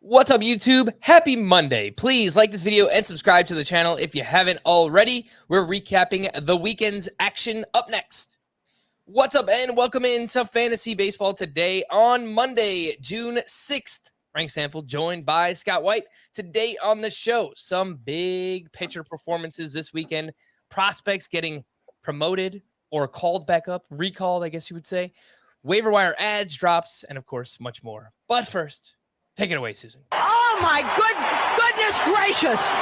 What's up, YouTube? Happy Monday. Please like this video and subscribe to the channel if you haven't already. We're recapping the weekend's action up next. What's up, and welcome into Fantasy Baseball today on Monday, June 6th. Frank Stampfl joined by Scott White. Today on the show, some big pitcher performances this weekend, prospects getting promoted or called back up, recalled, I guess you would say, waiver wire ads, drops, and of course, much more. But first, take it away, Susan. Oh my goodness gracious.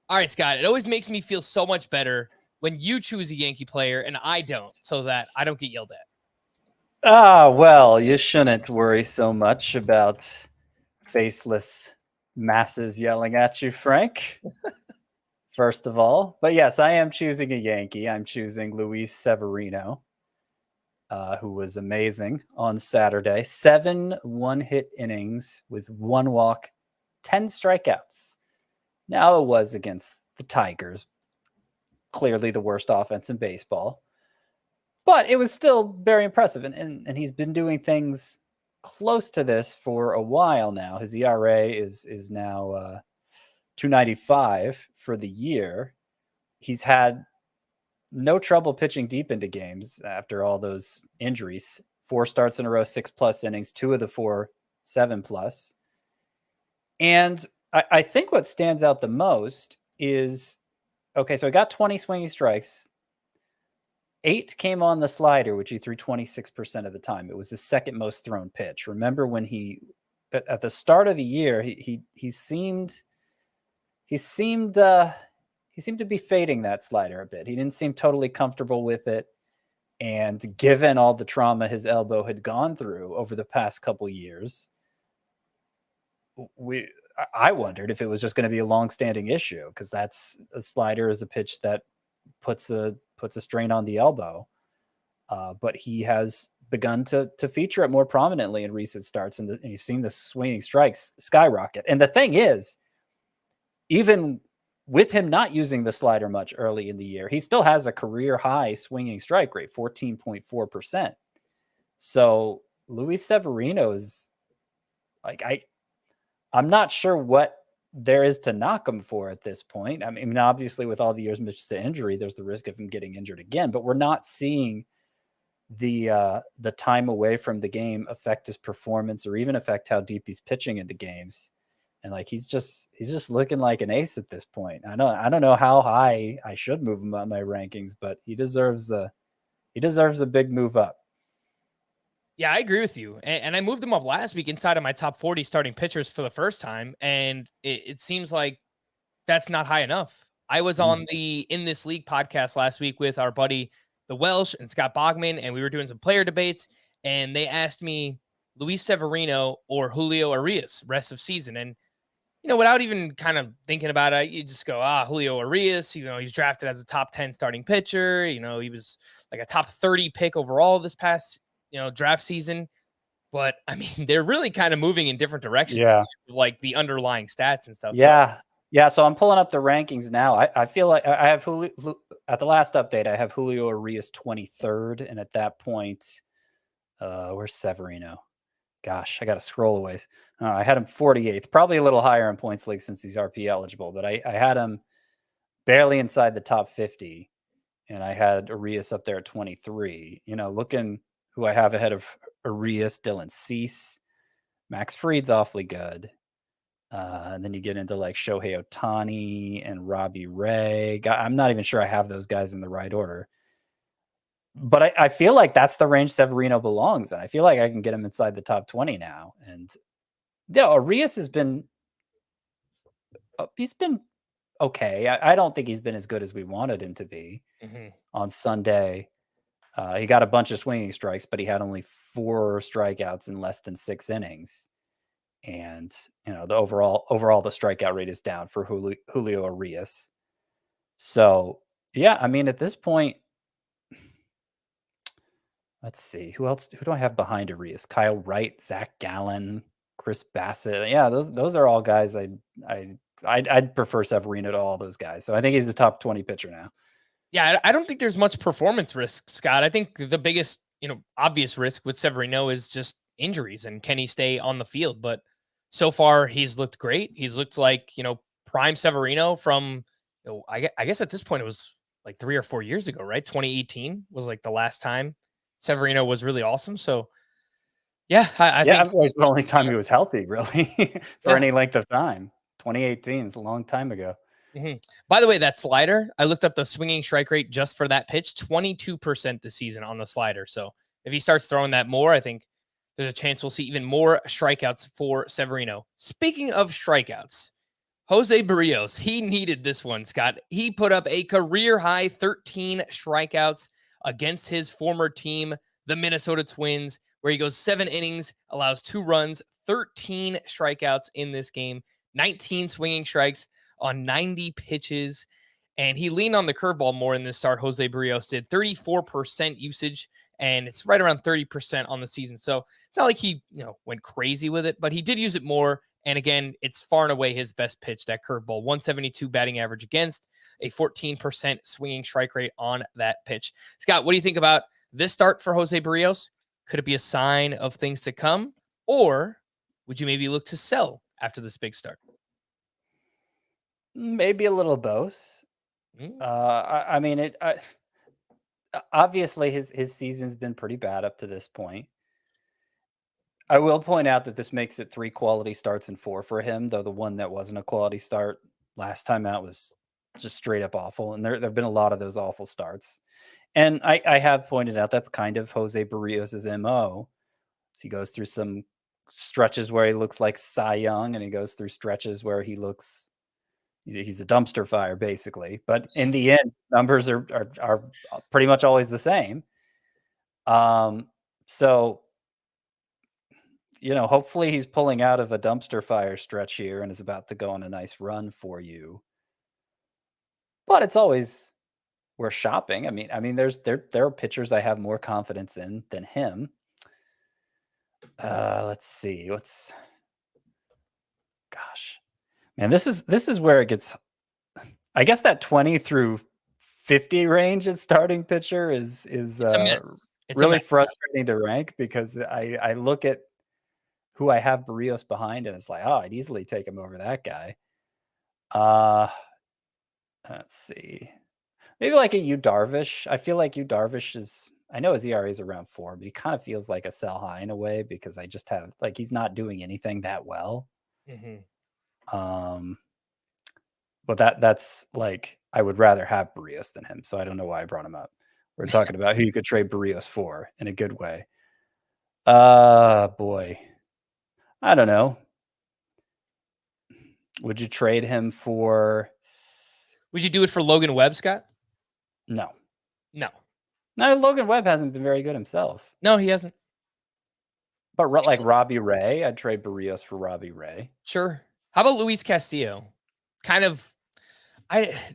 All right, Scott, it always makes me feel so much better when you choose a Yankee player and I don't, so that I don't get yelled at. Well, you shouldn't worry so much about faceless masses yelling at you, Frank. First of all. But yes, I am choosing a Yankee. I'm choosing Luis Severino, who was amazing on Saturday. 7 one-hit innings with 1 walk, 10 strikeouts. Now, it was against the Tigers, clearly the worst offense in baseball. But it was still very impressive, and he's been doing things close to this for a while now. His ERA is now 2.95 for the year. He's had no trouble pitching deep into games after all those injuries. 4 starts in a row, 6+ innings, 2 of the 4, 7+. And I think what stands out the most is, okay, so he got 20 swinging strikes. 8 came on the slider, which he threw 26% of the time. It was the second most thrown pitch. Remember when at the start of the year, he seemed to be fading that slider a bit. He didn't seem totally comfortable with it. And given all the trauma his elbow had gone through over the past couple years, I wondered if it was just going to be a long-standing issue, because that's a slider is a pitch that puts a strain on the elbow. But he has begun to feature it more prominently in recent starts, and you've seen the swinging strikes skyrocket. And the thing is, even with him not using the slider much early in the year, he still has a career high swinging strike rate, 14.4%. So Luis Severino is like, I'm not sure what there is to knock him for at this point. I mean, obviously with all the years missed to injury, there's the risk of him getting injured again, but we're not seeing the time away from the game affect his performance or even affect how deep he's pitching into games. And like, he's just looking like an ace at this point. I don't know how high I should move him on my rankings, but he deserves a big move up. Yeah, I agree with you. And I moved him up last week inside of my top 40 starting pitchers for the first time. And it seems like that's not high enough. I was on the In This League podcast last week with our buddy, the Welsh and Scott Bogman, and we were doing some player debates. And they asked me Luis Severino or Julio Urias rest of season. And, you know, without even kind of thinking about it, you just go, Julio Urias, you know, he's drafted as a top 10 starting pitcher. You know, he was like a top 30 pick overall this past, draft season. But I mean, they're really kind of moving in different directions, Yeah. like the underlying stats and stuff. Yeah. Yeah. So I'm pulling up the rankings now. I feel like I have Julio at the last update. I have Julio Urias 23rd. And at that point, where's Severino? Gosh, I got to scroll a ways. I had him 48th, probably a little higher in points league since he's RP eligible, but I had him barely inside the top 50, and I had Urias up there at 23. You know, looking who I have ahead of Urias, Dylan Cease, Max Fried's awfully good. And then you get into like Shohei Ohtani and Robbie Ray. I'm not even sure I have those guys in the right order. But I feel like that's the range Severino belongs in. I feel like I can get him inside the top 20 now. And yeah, Urias has been okay. I don't think he's been as good as we wanted him to be. On Sunday. He got a bunch of swinging strikes, but he had only 4 strikeouts in less than 6 innings. And, you know, the overall the strikeout rate is down for Julio Urias. So, yeah, I mean, at this point, let's see. Who do I have behind Urias? Kyle Wright, Zach Gallen, Chris Bassett. Yeah, those are all guys I'd prefer Severino to all those guys. So I think he's a top 20 pitcher now. Yeah, I don't think there's much performance risk, Scott. I think the biggest, obvious risk with Severino is just injuries and can he stay on the field. But so far he's looked great. He's looked like, prime Severino from, I guess at this point it was like 3 or 4 years ago, right? 2018 was like the last time Severino was really awesome. So yeah, I Yeah, think it was the only time he was healthy, really, for yeah. any length of time. 2018 is a long time ago. By the way, that slider, I looked up the swinging strike rate just for that pitch, 22% this season on the slider. So if he starts throwing that more, I think there's a chance we'll see even more strikeouts for Severino. Speaking of strikeouts, Jose Berrios, he needed this one, Scott. He put up a career high 13 strikeouts against his former team, the Minnesota Twins, where he goes 7 innings, allows 2 runs, 13 strikeouts in this game, 19 swinging strikes on 90 pitches. And he leaned on the curveball more in this start. Jose Berrios did 34% usage, and it's right around 30% on the season. So it's not like he, went crazy with it, but he did use it more. And again, it's far and away his best pitch, that curveball. 172 batting average against, a 14% swinging strike rate on that pitch. Scott, what do you think about this start for Jose Berrios? Could it be a sign of things to come? Or would you maybe look to sell after this big start? Maybe a little both. I mean, obviously his season's been pretty bad up to this point. I will point out that this makes it 3 quality starts and 4 for him, though the one that wasn't a quality start last time out was just straight up awful. And there have been a lot of those awful starts. And I have pointed out that's kind of Jose Barrios' MO. So he goes through some stretches where he looks like Cy Young, and he goes through stretches where he's a dumpster fire, basically. But in the end, numbers are pretty much always the same. So hopefully he's pulling out of a dumpster fire stretch here and is about to go on a nice run for you. But it's always worth shopping. I mean, there are pitchers I have more confidence in than him. Let's see. Gosh, man, this is where it gets. I guess that 20 through 50 range at starting pitcher is really frustrating to rank, because I look at who I have Berrios behind, and it's like, oh, I'd easily take him over that guy. Let's see. Maybe like a Yu Darvish. I feel like Yu Darvish is, I know his ERA is around 4, but he kind of feels like a sell high in a way, because I just have, like, he's not doing anything that well. But that's like, I would rather have Berrios than him. So I don't know why I brought him up. We're talking about who you could trade Berrios for in a good way. Boy. I don't know. Would you trade him for? Would you do it for Logan Webb, Scott? No. No, Logan Webb hasn't been very good himself. No, he hasn't. But like Robbie Ray, I'd trade Berrios for Robbie Ray. Sure. How about Luis Castillo? This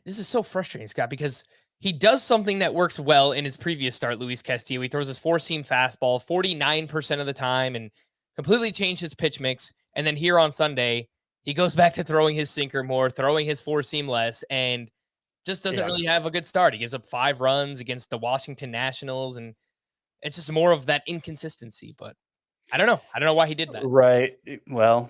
is so frustrating, Scott, because he does something that works well in his previous start, Luis Castillo. He throws his 4-seam fastball 49% of the time and completely changed his pitch mix. And then here on Sunday, he goes back to throwing his sinker more, throwing his 4-seam less, and just doesn't really have a good start. He gives up 5 runs against the Washington Nationals, and it's just more of that inconsistency. But I don't know. I don't know why he did that. Right. Well,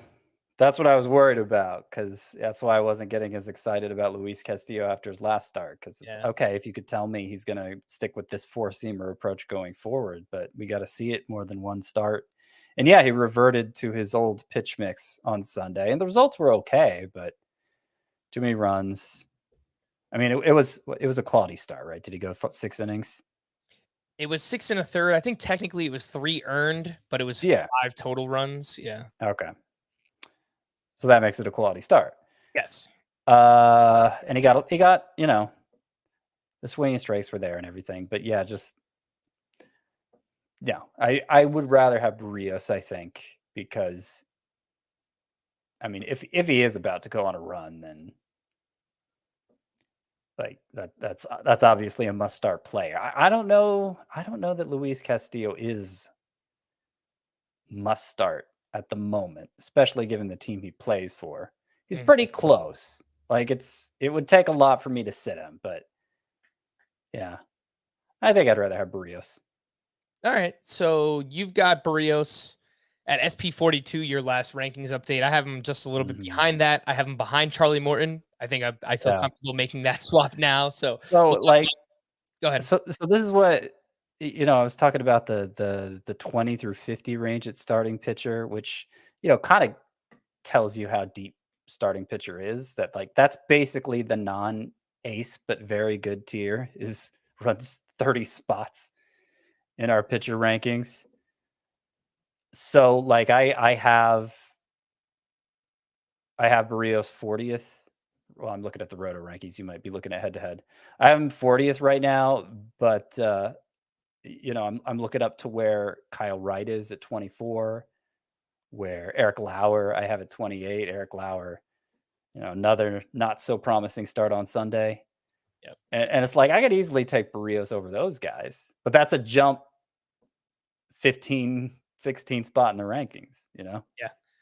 that's what I was worried about, because that's why I wasn't getting as excited about Luis Castillo after his last start. Because okay, if you could tell me he's going to stick with this 4-seamer approach going forward, but we got to see it more than one start. And yeah, he reverted to his old pitch mix on Sunday, and the results were okay, but too many runs. I mean, it was a quality start, right? Did he go 6 innings? It was 6 1/3. I think technically it was 3 earned, but it was 5 total runs. Yeah. Okay. So that makes it a quality start. Yes. And he got the swinging strikes were there and everything, but yeah, I would rather have Berrios, I think, because I mean, if he is about to go on a run, then like that's obviously a must start player. I don't know that Luis Castillo is must start at the moment, especially given the team he plays for. He's pretty close. Like it would take a lot for me to sit him, but yeah, I think I'd rather have Berrios. All right. So you've got Berrios. at SP42, your last rankings update. I have him just a little bit Mhm. behind that. I have him behind Charlie Morton. I think I feel Yeah. comfortable making that swap now. So So we'll talk like, about, go ahead. so this is what I was talking about the 20 through 50 range at starting pitcher, which kind of tells you how deep starting pitcher is. That like that's basically the non-ace but very good tier runs 30 spots in our pitcher rankings. So like I have Berrios 40th. Well, I'm looking at the Roto rankings. You might be looking at head to head. I have him 40th right now, but I'm looking up to where Kyle Wright is at 24, where Eric Lauer I have at 28. Eric Lauer, another not so promising start on Sunday. Yep. And it's like I could easily take Berrios over those guys, but that's a jump 15, 16 spot in the rankings, Yeah.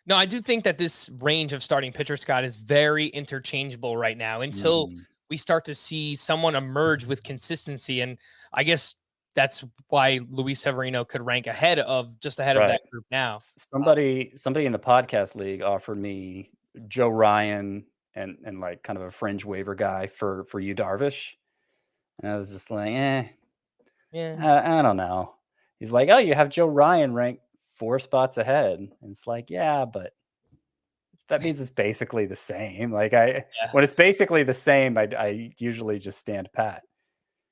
No, I do think that this range of starting pitcher, Scott, is very interchangeable right now until we start to see someone emerge with consistency. And I guess that's why Luis Severino could rank ahead of that group now. Somebody in the podcast league offered me Joe Ryan and like kind of a fringe waiver guy for you, Darvish. And I was just like, Yeah. I don't know. He's like, oh, you have Joe Ryan ranked 4 spots ahead. And it's like, yeah, but that means it's basically the same. Like when it's basically the same, I usually just stand pat.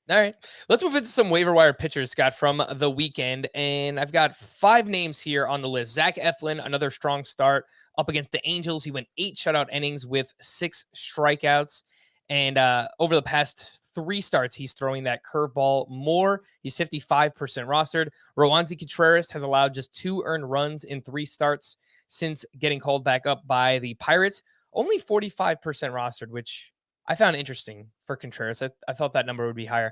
All right, let's move into some waiver wire pitchers, Scott, from the weekend. And I've got 5 names here on the list. Zach Eflin, another strong start up against the Angels. He went 8 shutout innings with 6 strikeouts. And over the past 3 starts, he's throwing that curveball more. He's 55% rostered. Roansy Contreras has allowed just 2 earned runs in 3 starts since getting called back up by the Pirates. Only 45% rostered, which I found interesting for Contreras. I thought that number would be higher.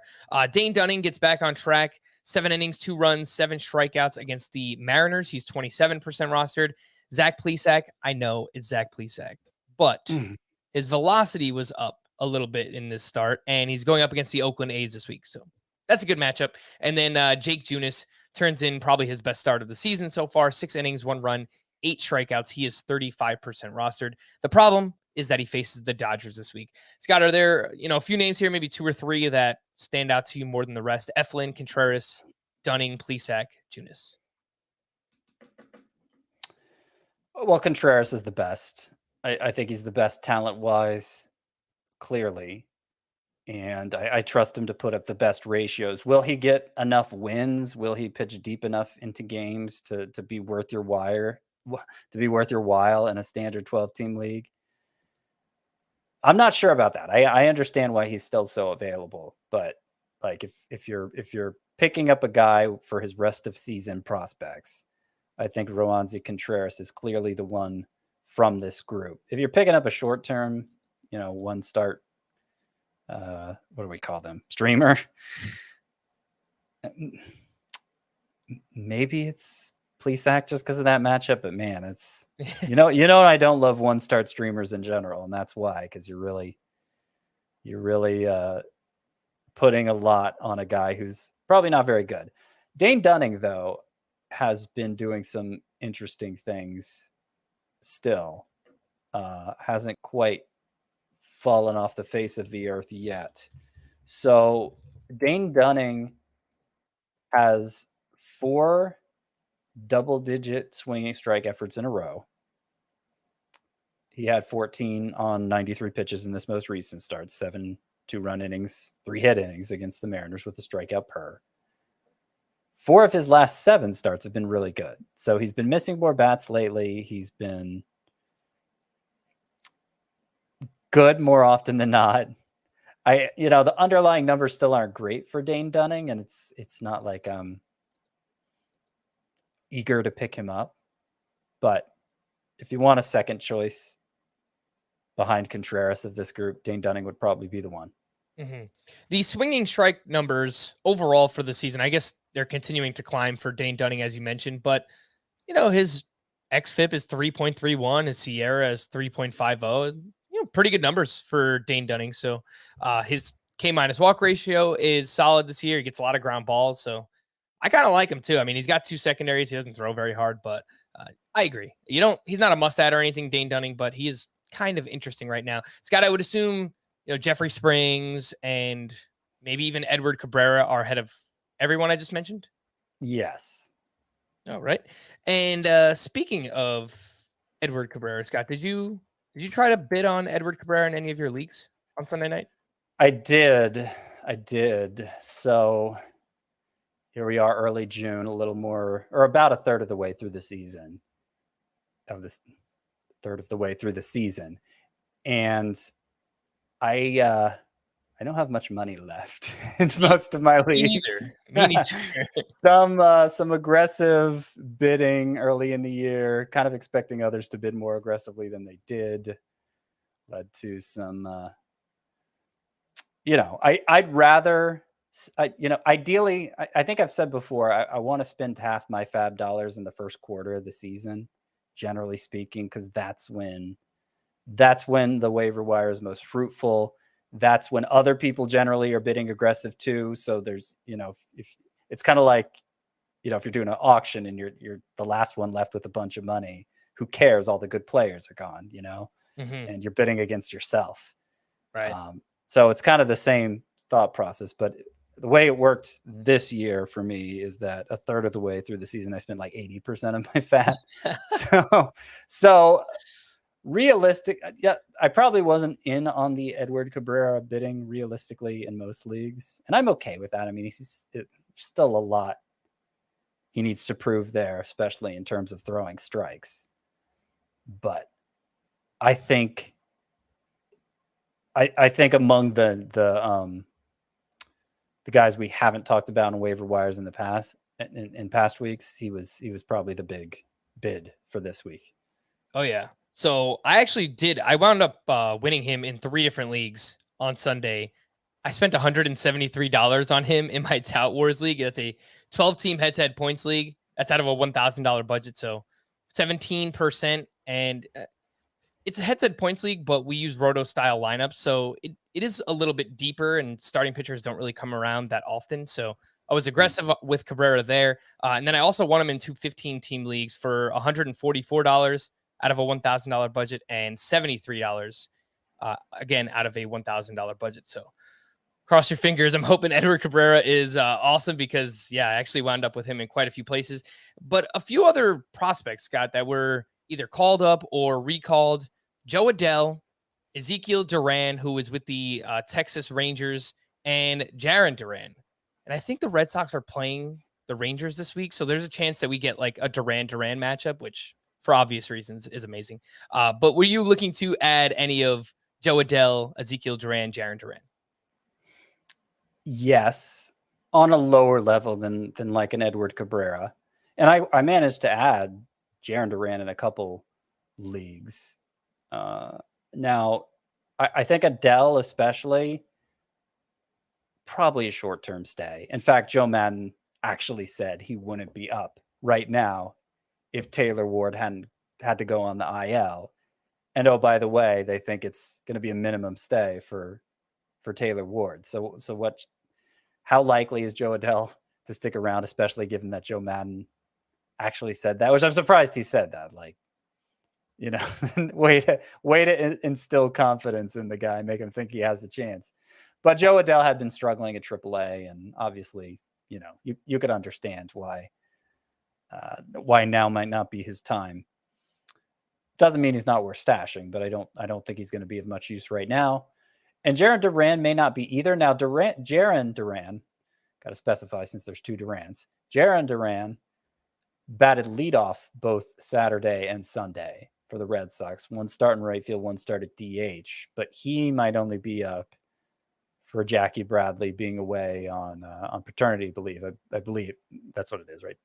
Dane Dunning gets back on track. 7 innings, 2 runs, 7 strikeouts against the Mariners. He's 27% rostered. Zach Plesac, I know it's Zach Plesac, but his velocity was up a little bit in this start, and he's going up against the Oakland A's this week. So that's a good matchup. And then Jake Junis turns in probably his best start of the season so far. 6 innings, 1 run, 8 strikeouts. He is 35% rostered. The problem is that he faces the Dodgers this week. Scott, are there, a few names here, maybe 2 or 3 that stand out to you more than the rest? Eflin, Contreras, Dunning, Plesac, Junis. Well, Contreras is the best. I think he's the best talent-wise, clearly. And I trust him to put up the best ratios. Will he get enough wins? Will he pitch deep enough into games to be worth your while in a standard 12-team league? I'm not sure about that. I understand why he's still so available, but like if you're picking up a guy for his rest of season prospects, I think Roansy Contreras is clearly the one from this group. If you're picking up a short term, one start, what do we call them? Streamer. Maybe it's Plesac just because of that matchup, but man, it's I don't love 1-start streamers in general, and that's why, because you're really putting a lot on a guy who's probably not very good. Dane Dunning, though, has been doing some interesting things still. Hasn't quite fallen off the face of the earth yet. So Dane Dunning has 4 double-digit swinging strike efforts in a row. He had 14 on 93 pitches in this most recent start, 7 2-run innings, 3 hit innings against the Mariners with a strikeout per. 4 of his last 7 starts have been really good. So he's been missing more bats lately. He's been good more often than not. The underlying numbers still aren't great for Dane Dunning, and it's not like I'm eager to pick him up. But if you want a second choice behind Contreras of this group, Dane Dunning would probably be the one. Mm-hmm. The swinging strike numbers overall for the season, I guess they're continuing to climb for Dane Dunning, as you mentioned, but his xFIP is 3.31, his Sierra is 3.50. Pretty good numbers for Dane Dunning. So his K- walk ratio is solid this year. He gets a lot of ground balls. So I kind of like him too. I mean, he's got 2 secondaries. He doesn't throw very hard, but I agree. He's not a must add or anything, Dane Dunning, but he is kind of interesting right now. Scott, I would assume, Jeffrey Springs and maybe even Edward Cabrera are ahead of everyone I just mentioned. Yes. Oh, right. And speaking of Edward Cabrera, Scott, did you try to bid on Edward Cabrera in any of your leagues on Sunday night? I did. So here we are, early June, a little more, or about a third of the way through the season. And I don't have much money left in most of my leagues. Me neither. Some aggressive bidding early in the year, kind of expecting others to bid more aggressively than they did, led to some. I'd rather. Ideally, I think I've said before, I want to spend half my fab dollars in the first quarter of the season, generally speaking, because that's when the waiver wire is most fruitful. That's when other people generally are bidding aggressive too. So there's, if it's kind of like, if you're doing an auction and you're the last one left with a bunch of money, who cares? All the good players are gone, and you're bidding against yourself. Right. So it's kind of the same thought process, but the way it worked this year for me is that a third of the way through the season, I spent like 80% of my fab. So realistic. Yeah, I probably wasn't in on the Edward Cabrera bidding realistically in most leagues. And I'm okay with that. I mean, he's still a lot he needs to prove there, especially in terms of throwing strikes. But I think among the guys we haven't talked about on waiver wires in the past, in past weeks, he was probably the big bid for this week. Oh yeah. So I wound up winning him in 3 different leagues on Sunday. I spent $173 on him in my Tout Wars league. That's a 12-team head-to-head points league. That's out of a $1,000 budget. So 17%. And it's a head-to-head points league, but we use roto-style lineups. So it is a little bit deeper, and starting pitchers don't really come around that often. So I was aggressive with Cabrera there. And then I also won him in 2 15-team leagues for $144 out of a $1,000 budget and $73 again out of a $1,000 budget. So cross your fingers. I'm hoping Edward Cabrera is awesome because, I actually wound up with him in quite a few places. But a few other prospects, Scott, that were either called up or recalled. Joe Adell, Ezekiel Duran, who was with the Texas Rangers, and Jarren Duran. And I think the Red Sox are playing the Rangers this week. So there's a chance that we get like a Duran-Duran matchup, which for obvious reasons is amazing. But were you looking to add any of Joe Adell, Ezekiel Duran, Jarren Duran? Yes, on a lower level than like an Edward Cabrera. And I managed to add Jarren Duran in a couple leagues. Now, I think Adele especially, probably a short-term stay. In fact, Joe Madden actually said he wouldn't be up right now if Taylor Ward hadn't had to go on the IL. And oh, by the way, they think it's going to be a minimum stay for Taylor Ward. So how likely is Joe Adell to stick around, especially given that Joe Madden actually said that, which I'm surprised he said that. Like, way to instill confidence in the guy, make him think he has a chance. But Joe Adell had been struggling at AAA, and obviously, you could understand why now might not be his time. Doesn't mean he's not worth stashing, but I don't think he's going to be of much use right now. And Jarren Duran may not be either. Now, Jarren Duran, got to specify since there's 2 Durans. Jarren Duran batted leadoff both Saturday and Sunday for the Red Sox. One start in right field, one start at DH. But he might only be up for Jackie Bradley being away on paternity leave. I believe that's what it is, right?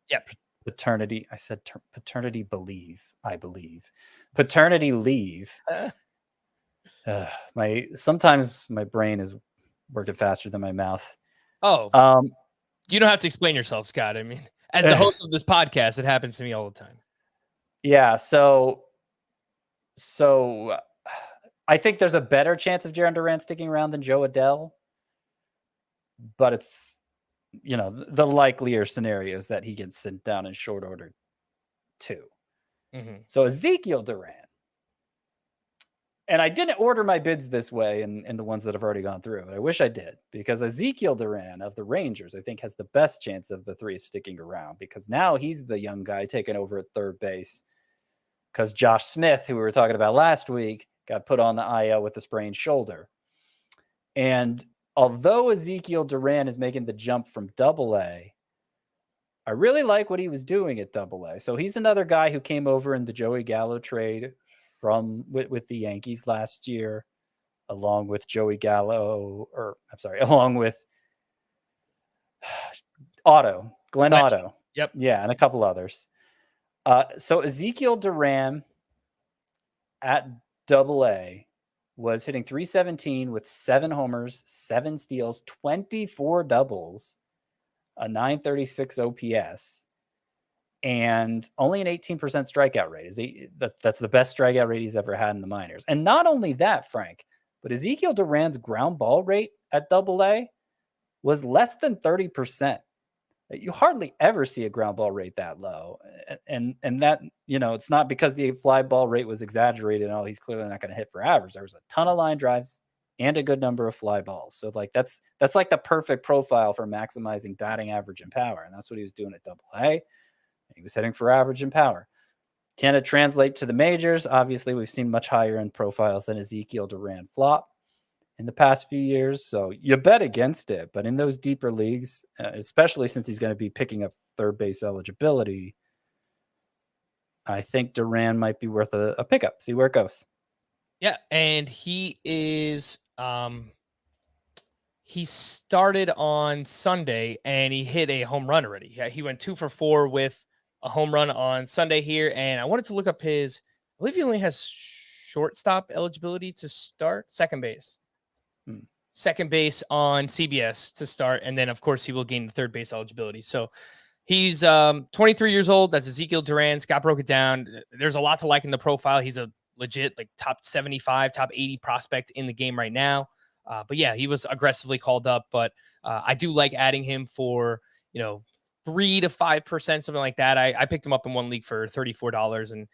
Yeah. Paternity. I said paternity leave. I believe paternity leave. Sometimes my brain is working faster than my mouth. Oh, you don't have to explain yourself, Scott. I mean, as the host of this podcast, it happens to me all the time. Yeah. So I think there's a better chance of Jarren Duran sticking around than Joe Adell, but it's, the likelier scenario is that he gets sent down in short order 2. Mm-hmm. So Ezekiel Duran. And I didn't order my bids this way in the ones that have already gone through, but I wish I did, because Ezekiel Duran of the Rangers, I think, has the best chance of the 3 of sticking around, because now he's the young guy taking over at third base, because Josh Smith, who we were talking about last week, got put on the IL with a sprained shoulder. And although Ezekiel Duran is making the jump from AA, I really like what he was doing at AA. So he's another guy who came over in the Joey Gallo trade with the Yankees last year, along with along with Glenn Otto. Yep. Yeah, and a couple others. So Ezekiel Duran at AA was hitting .317 with 7 homers, 7 steals, 24 doubles, a .936 OPS, and only an 18% strikeout rate. That's the best strikeout rate he's ever had in the minors. And not only that, Frank, but Ezekiel Duran's ground ball rate at AA was less than 30%. You hardly ever see a ground ball rate that low. And that, it's not because the fly ball rate was exaggerated. Oh, he's clearly not going to hit for average. There was a ton of line drives and a good number of fly balls. So that's like the perfect profile for maximizing batting average and power. And that's what he was doing at AA. He was hitting for average and power. Can it translate to the majors? Obviously, we've seen much higher end profiles than Ezekiel Duran flop in the past few years. So you bet against it. But in those deeper leagues, especially since he's going to be picking up third base eligibility, I think Duran might be worth a pickup. See where it goes. Yeah. And he is, he started on Sunday and he hit a home run already. Yeah, he went 2 for 4 with a home run on Sunday here. And I wanted to look up I believe he only has shortstop eligibility to start, second base. Second base on CBS to start. And then, of course, he will gain the third base eligibility. So he's 23 years old. That's Ezekiel Duran. Scott broke it down. There's a lot to like in the profile. He's a legit top 75, top 80 prospect in the game right now. But yeah, he was aggressively called up. But I do like adding him for, 3 to 5%, something like that. I picked him up in one league for $34, and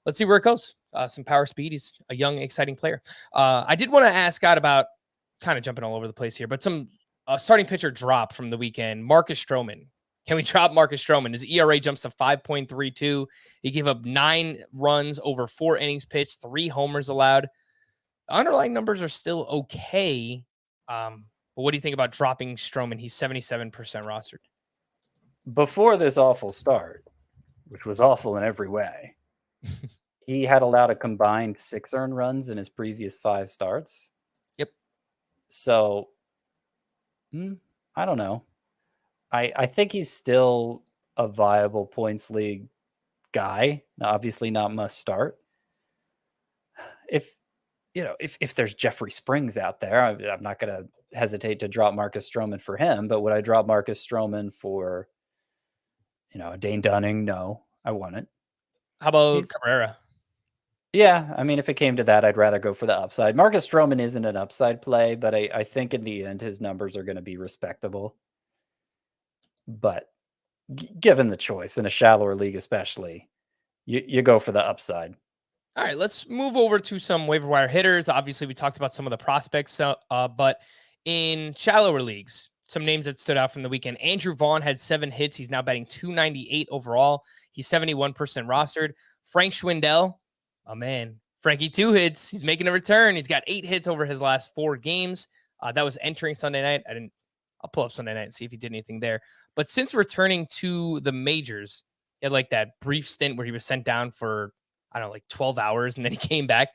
let's see where it goes. Some power speed. He's a young, exciting player. I did want to ask Scott about, kind of jumping all over the place here, but some starting pitcher drop from the weekend. Marcus Stroman. Can we drop Marcus Stroman? His ERA jumps to 5.32. He gave up 9 runs over 4 innings pitched, 3 homers allowed. The underlying numbers are still okay. But what do you think about dropping Stroman? He's 77% rostered. Before this awful start, which was awful in every way, he had allowed a combined 6 earned runs in his previous 5 starts. Yep. So, I don't know. I think he's still a viable points league guy. Now, obviously not must start. If there's Jeffrey Springs out there, I'm not going to hesitate to drop Marcus Stroman for him. But would I drop Marcus Stroman for, Dane Dunning? No, I wouldn't. How about Cabrera? Yeah, I mean, if it came to that, I'd rather go for the upside. Marcus Stroman isn't an upside play, but I think in the end, his numbers are going to be respectable. But given the choice in a shallower league, especially, you go for the upside. All right, let's move over to some waiver wire hitters. Obviously, we talked about some of the prospects, but in shallower leagues, some names that stood out from the weekend. Andrew Vaughn had 7 hits. He's now batting .298 overall. He's 71% rostered. Frank Schwindel, oh man, Frankie 2 hits. He's making a return. He's got 8 hits over his last 4 games. That was entering Sunday night. I'll pull up Sunday night and see if he did anything there. But since returning to the majors, he had that brief stint where he was sent down for, 12 hours, and then he came back.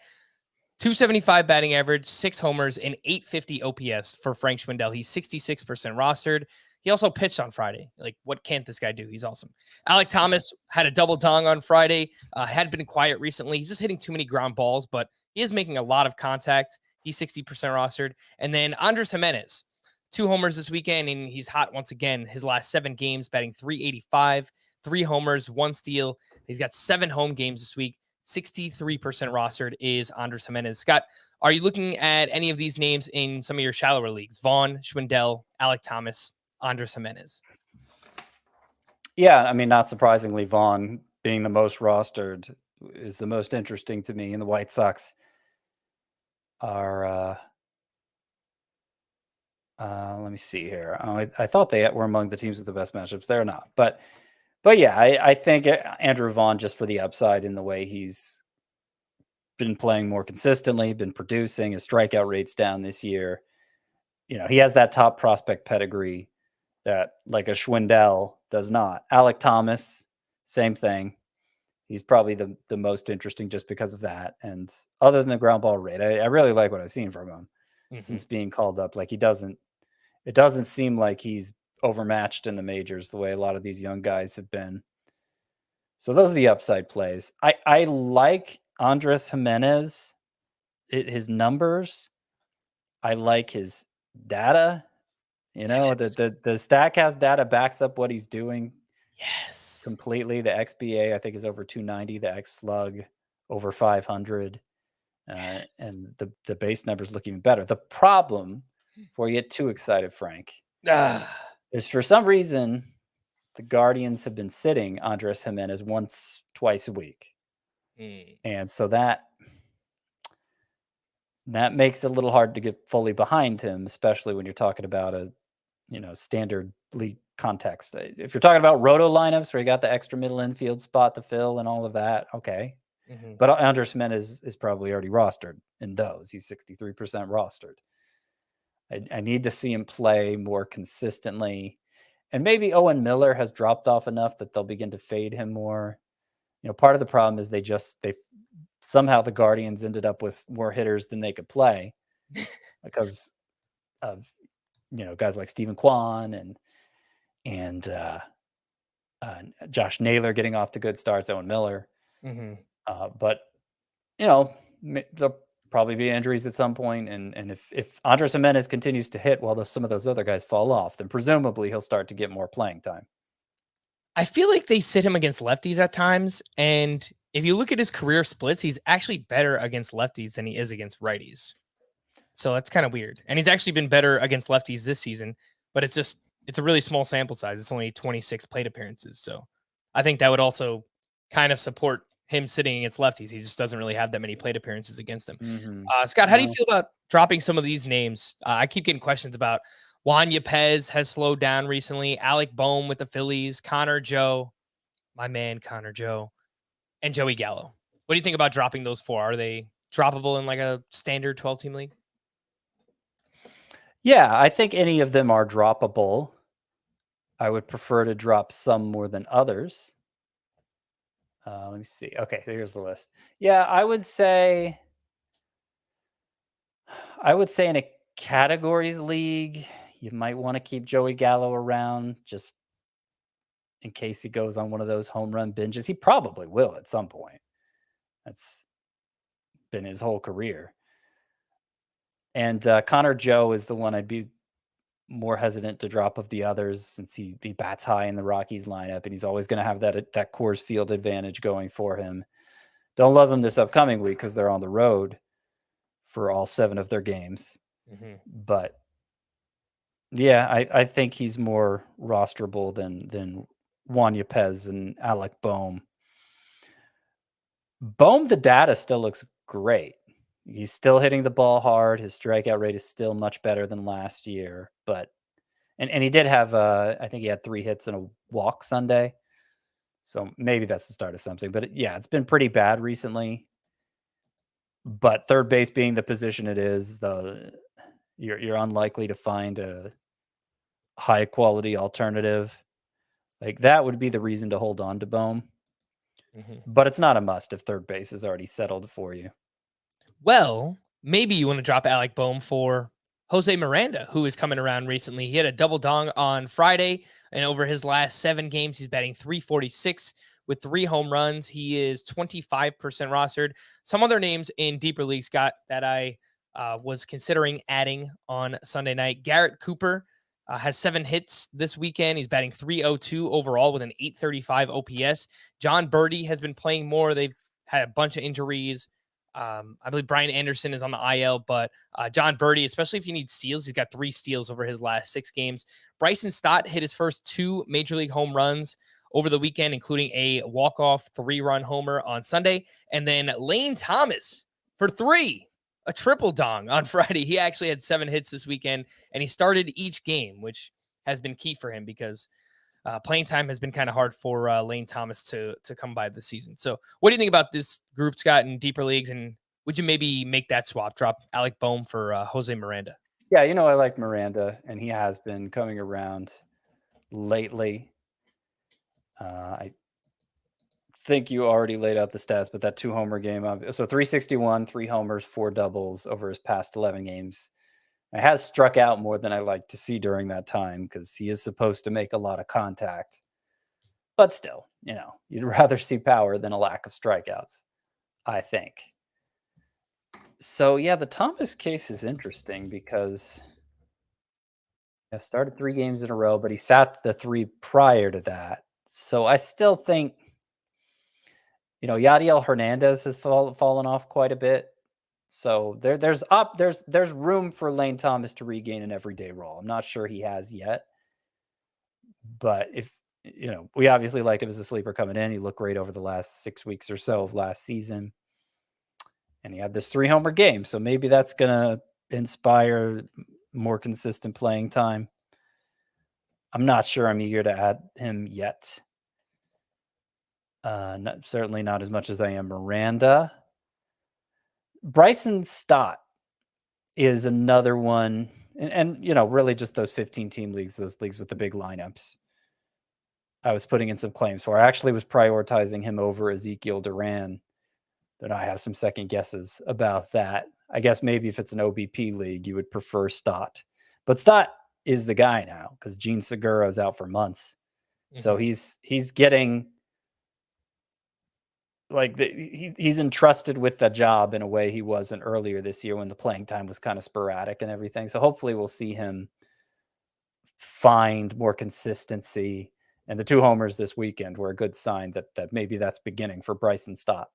.275 batting average, 6 homers, and .850 OPS for Frank Schwindel. He's 66% rostered. He also pitched on Friday. What can't this guy do? He's awesome. Alec Thomas had a double dong on Friday. Had been quiet recently. He's just hitting too many ground balls, but he is making a lot of contact. He's 60% rostered. And then Andres Jimenez, 2 homers this weekend, and he's hot once again. His last 7 games, batting .385, 3 homers, 1 steal. He's got 7 home games this week. 63% rostered is Andres Jimenez. Scott, are you looking at any of these names in some of your shallower leagues? Vaughn, Schwindel, Alec Thomas, Andres Jimenez. Yeah, I mean, not surprisingly, Vaughn being the most rostered is the most interesting to me. And the White Sox are, let me see here. I thought they were among the teams with the best matchups. They're not. But yeah, I think Andrew Vaughn, just for the upside in the way he's been playing more consistently, been producing, his strikeout rate's down this year. He has that top prospect pedigree that like a Schwindel does not. Alec Thomas, same thing. He's probably the most interesting just because of that. And other than the ground ball rate, I really like what I've seen from him since being called up. Like it doesn't seem like he's overmatched in the majors the way a lot of these young guys have been. So those are the upside plays. I like Andres Jimenez, his numbers. I like his data. Yes. The Statcast data backs up what he's doing. Yes. Completely. The XBA, I think, is over 290. The X slug over 500. Yes. And the base numbers look even better. The problem, before you get too excited, Frank, is for some reason the Guardians have been sitting Andres Jimenez twice a week. And so that makes it a little hard to get fully behind him, especially when you're talking about a standard league context. If you're talking about roto lineups where you got the extra middle infield spot to fill and all of that, okay. But Andres Jimenez is probably already rostered in those. He's 63% rostered. I need to see him play more consistently. And maybe Owen Miller has dropped off enough that they'll begin to fade him more. Part of the problem is they somehow the Guardians ended up with more hitters than they could play because of guys like Stephen Kwan and Josh Naylor getting off to good starts, Owen Miller. But there'll probably be injuries at some point, and if Andres Jimenez continues to hit while some of those other guys fall off, then presumably he'll start to get more playing time. I feel like they sit him against lefties at times, and if you look at his career splits, he's actually better against lefties than he is against righties. So that's kind of weird. And he's actually been better against lefties this season, but it's a really small sample size. It's only 26 plate appearances. So I think that would also kind of support him sitting against lefties. He just doesn't really have that many plate appearances against them. Scott, how do you feel about dropping some of these names? I keep getting questions about Juan Yepez has slowed down recently. Alec Boehm with the Phillies, Connor Joe, my man Connor Joe, and Joey Gallo. What do you think about dropping those four? Are they droppable in like a standard 12-team league? Yeah, I think any of them are droppable. I would prefer to drop some more than others. Let me see. Okay, so here's the list. Yeah, I would say in a categories league, you might want to keep Joey Gallo around just in case he goes on one of those home run binges. He probably will at some point. That's been his whole career. And Connor Joe is the one I'd be more hesitant to drop of the others since he bats high in the Rockies lineup and he's always going to have that Coors Field advantage going for him. Don't love him this upcoming week because they're on the road for all 7 of their games. But yeah, I think he's more rosterable than Juan Yepez and Alec Boehm. Boehm, the data still looks great. He's still hitting the ball hard. His strikeout rate is still much better than last year. But and he did have I think he had 3 hits and a walk Sunday. So maybe that's the start of something. But yeah, it's been pretty bad recently. But third base being the position it is, you're unlikely to find a high quality alternative. Like that would be the reason to hold on to Boehm. But it's not a must if third base is already settled for you. Well, maybe you want to drop Alec Boehm for Jose Miranda, who is coming around recently. He had a double dong on Friday, and over his last 7 games, he's batting .346 with 3 home runs. He is 25% rostered. Some other names in deeper leagues, Scott, that I was considering adding on Sunday night. Garrett Cooper has 7 hits this weekend. He's batting .302 overall with an .835 OPS. John Birdie has been playing more. They've had a bunch of injuries. I believe Brian Anderson is on the IL, but John Birdie, especially if you need steals, he's got 3 steals over his last 6 games. Bryson Stott hit his first 2 major league home runs over the weekend, including a walk-off 3-run homer on Sunday. And then Lane Thomas for 3, a triple dong on Friday. He actually had 7 hits this weekend, and he started each game, which has been key for him because playing time has been kind of hard for Lane Thomas to come by this season. So what do you think about this group, Scott, in deeper leagues? And would you maybe make that swap, drop Alec Boehm for Jose Miranda? Yeah, I like Miranda, and he has been coming around lately. I think you already laid out the stats, but that 2-homer game, so 361, 3 homers, 4 doubles over his past 11 games. It has struck out more than I like to see during that time because he is supposed to make a lot of contact. But still, you'd rather see power than a lack of strikeouts, I think. So, yeah, the Thomas case is interesting because he started 3 games in a row, but he sat the 3 prior to that. So I still think, Yadiel Hernandez has fallen off quite a bit. So there's room for Lane Thomas to regain an everyday role. I'm not sure he has yet, but if we obviously liked him as a sleeper coming in. He looked great over the last 6 weeks or so of last season, and he had this 3-homer game. So maybe that's gonna inspire more consistent playing time. I'm not sure I'm eager to add him yet. Certainly not as much as I am Miranda. Bryson Stott is another one, and really just those 15-team leagues, those leagues with the big lineups. I was putting in some claims for. I actually was prioritizing him over Ezekiel Duran. Then I have some second guesses about that. I guess maybe if it's an OBP league, you would prefer Stott. But Stott is the guy now because Gene Segura is out for months. Mm-hmm. So he's getting he's entrusted with the job in a way he wasn't earlier this year when the playing time was kind of sporadic and everything. So hopefully we'll see him find more consistency. And the 2 homers this weekend were a good sign that maybe that's beginning for Bryson Stott.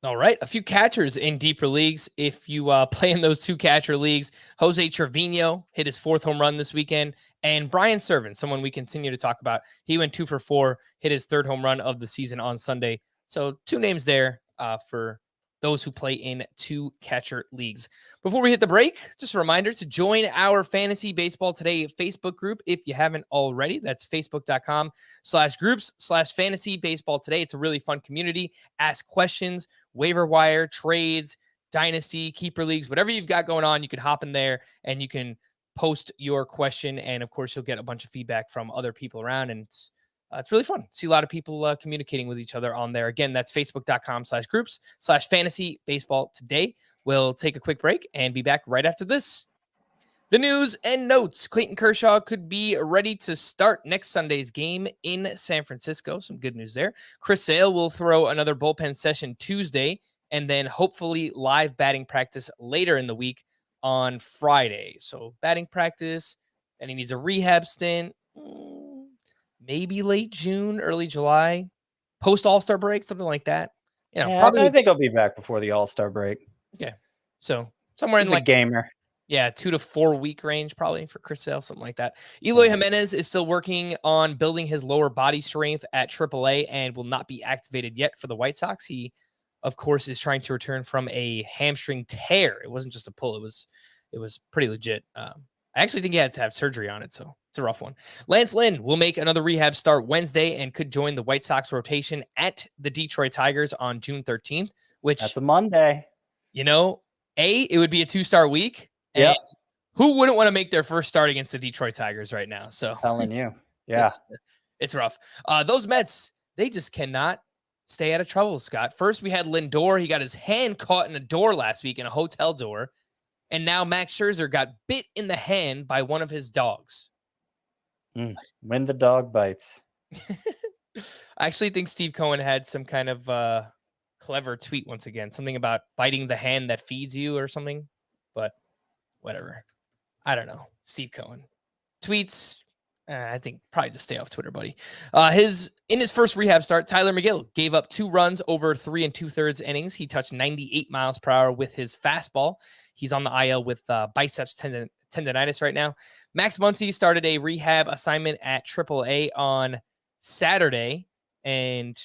All right. A few catchers in deeper leagues. If you play in those 2 catcher leagues, Jose Trevino hit his 4th home run this weekend. And Brian Servant, someone we continue to talk about, he went 2 for 4, hit his 3rd home run of the season on Sunday. So 2 names there for those who play in 2 catcher leagues. Before we hit the break, just a reminder to join our Fantasy Baseball Today Facebook group if you haven't already. That's facebook.com/groups/fantasy baseball today. It's a really fun community. Ask questions, waiver wire, trades, dynasty, keeper leagues, whatever you've got going on, you can hop in there and you can post your question. And of course, you'll get a bunch of feedback from other people around, and it's really fun. See a lot of people communicating with each other on there. Again, that's facebook.com/groups/fantasy baseball today. We'll take a quick break and be back right after this. The news and notes. Clayton Kershaw could be ready to start next Sunday's game in San Francisco. Some good news there. Chris Sale will throw another bullpen session Tuesday, and then hopefully live batting practice later in the week on Friday. So batting practice, and he needs a rehab stint. Maybe late June, early July, post All-Star break, something like that. Probably. I think I'll be back before the All-Star break. Okay, so somewhere in a gamer. 2 to 4 week range, probably for Chris Sale, something like that. Eloy Jimenez is still working on building his lower body strength at AAA and will not be activated yet for the White Sox. He, of course, is trying to return from a hamstring tear. It wasn't just a pull; it was pretty legit. I actually think he had to have surgery on it, so it's a rough one. Lance Lynn will make another rehab start Wednesday and could join the White Sox rotation at the Detroit Tigers on June 13th, which... That's a Monday. It would be a 2-star week. Yeah. Who wouldn't want to make their first start against the Detroit Tigers right now? So telling you. Yeah. It's rough. Those Mets, they just cannot stay out of trouble, Scott. First, we had Lindor. He got his hand caught in a door last week, in a hotel door. And now Max Scherzer got bit in the hand by one of his dogs. When the dog bites. I actually think Steve Cohen had some kind of clever tweet once again. Something about biting the hand that feeds you or something. But whatever. I don't know. Steve Cohen. Tweets. I think probably just stay off Twitter, buddy. In his first rehab start, Tyler McGill gave up 2 runs over 3 2/3 innings. He touched 98 miles per hour with his fastball. He's on the IL with biceps tendonitis right now. Max Muncy started a rehab assignment at AAA on Saturday, and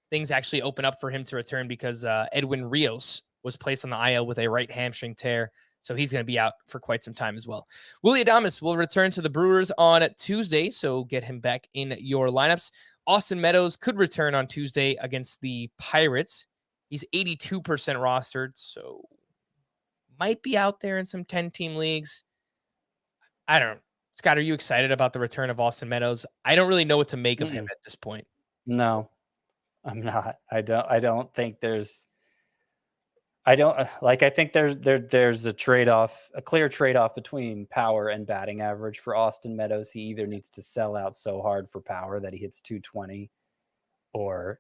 things actually open up for him to return because Edwin Rios was placed on the IL with a right hamstring tear. So he's going to be out for quite some time as well. Willy Adames will return to the Brewers on Tuesday, so get him back in your lineups. Austin Meadows could return on Tuesday against the Pirates. He's 82% rostered, so might be out there in some 10-team leagues. I don't know. Scott, are you excited about the return of Austin Meadows? I don't really know what to make of him at this point. No, I'm not. I don't think there's. I think there's a trade-off, a clear trade-off between power and batting average for Austin Meadows. He either needs to sell out so hard for power that he hits 220, or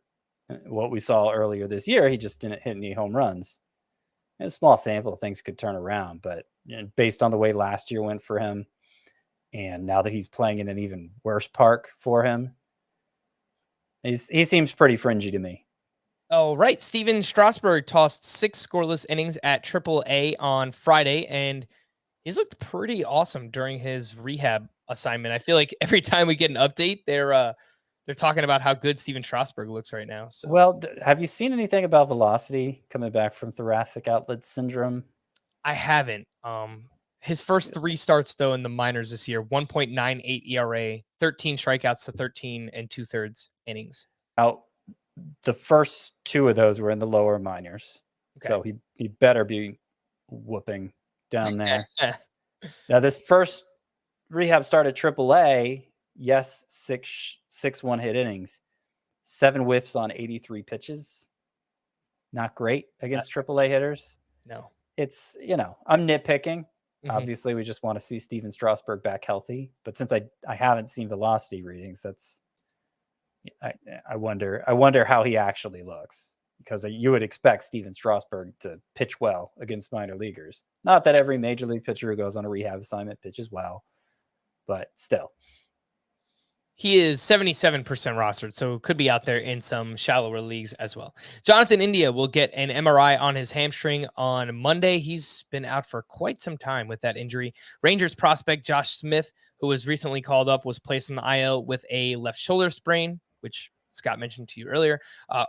what we saw earlier this year, he just didn't hit any home runs. In a small sample, things could turn around, but based on the way last year went for him, and now that he's playing in an even worse park for him, he seems pretty fringy to me. Oh, right. Steven Strasburg tossed 6 scoreless innings at AAA on Friday, and he's looked pretty awesome during his rehab assignment. I feel like every time we get an update, they're talking about how good Steven Strasburg looks right now. So, well, have you seen anything about velocity coming back from thoracic outlet syndrome? I haven't. His first 3 starts though in the minors this year: 1.98 ERA, 13 strikeouts to 13 2/3 innings. Out. The first 2 of those were in the lower minors. Okay. So he better be whooping down there. Now, this first rehab start at AAA, yes, 6 one-hit innings, 7 whiffs on 83 pitches. Not great against AAA hitters. No. It's, I'm nitpicking. Mm-hmm. Obviously, we just want to see Steven Strasburg back healthy. But since I haven't seen velocity readings, I wonder how he actually looks, because you would expect Steven Strasburg to pitch well against minor leaguers. Not that every major league pitcher who goes on a rehab assignment pitches well, but still. He is 77% rostered, so could be out there in some shallower leagues as well. Jonathan India will get an MRI on his hamstring on Monday. He's been out for quite some time with that injury. Rangers prospect Josh Smith, who was recently called up, was placed in the IL with a left shoulder sprain, which Scott mentioned to you earlier.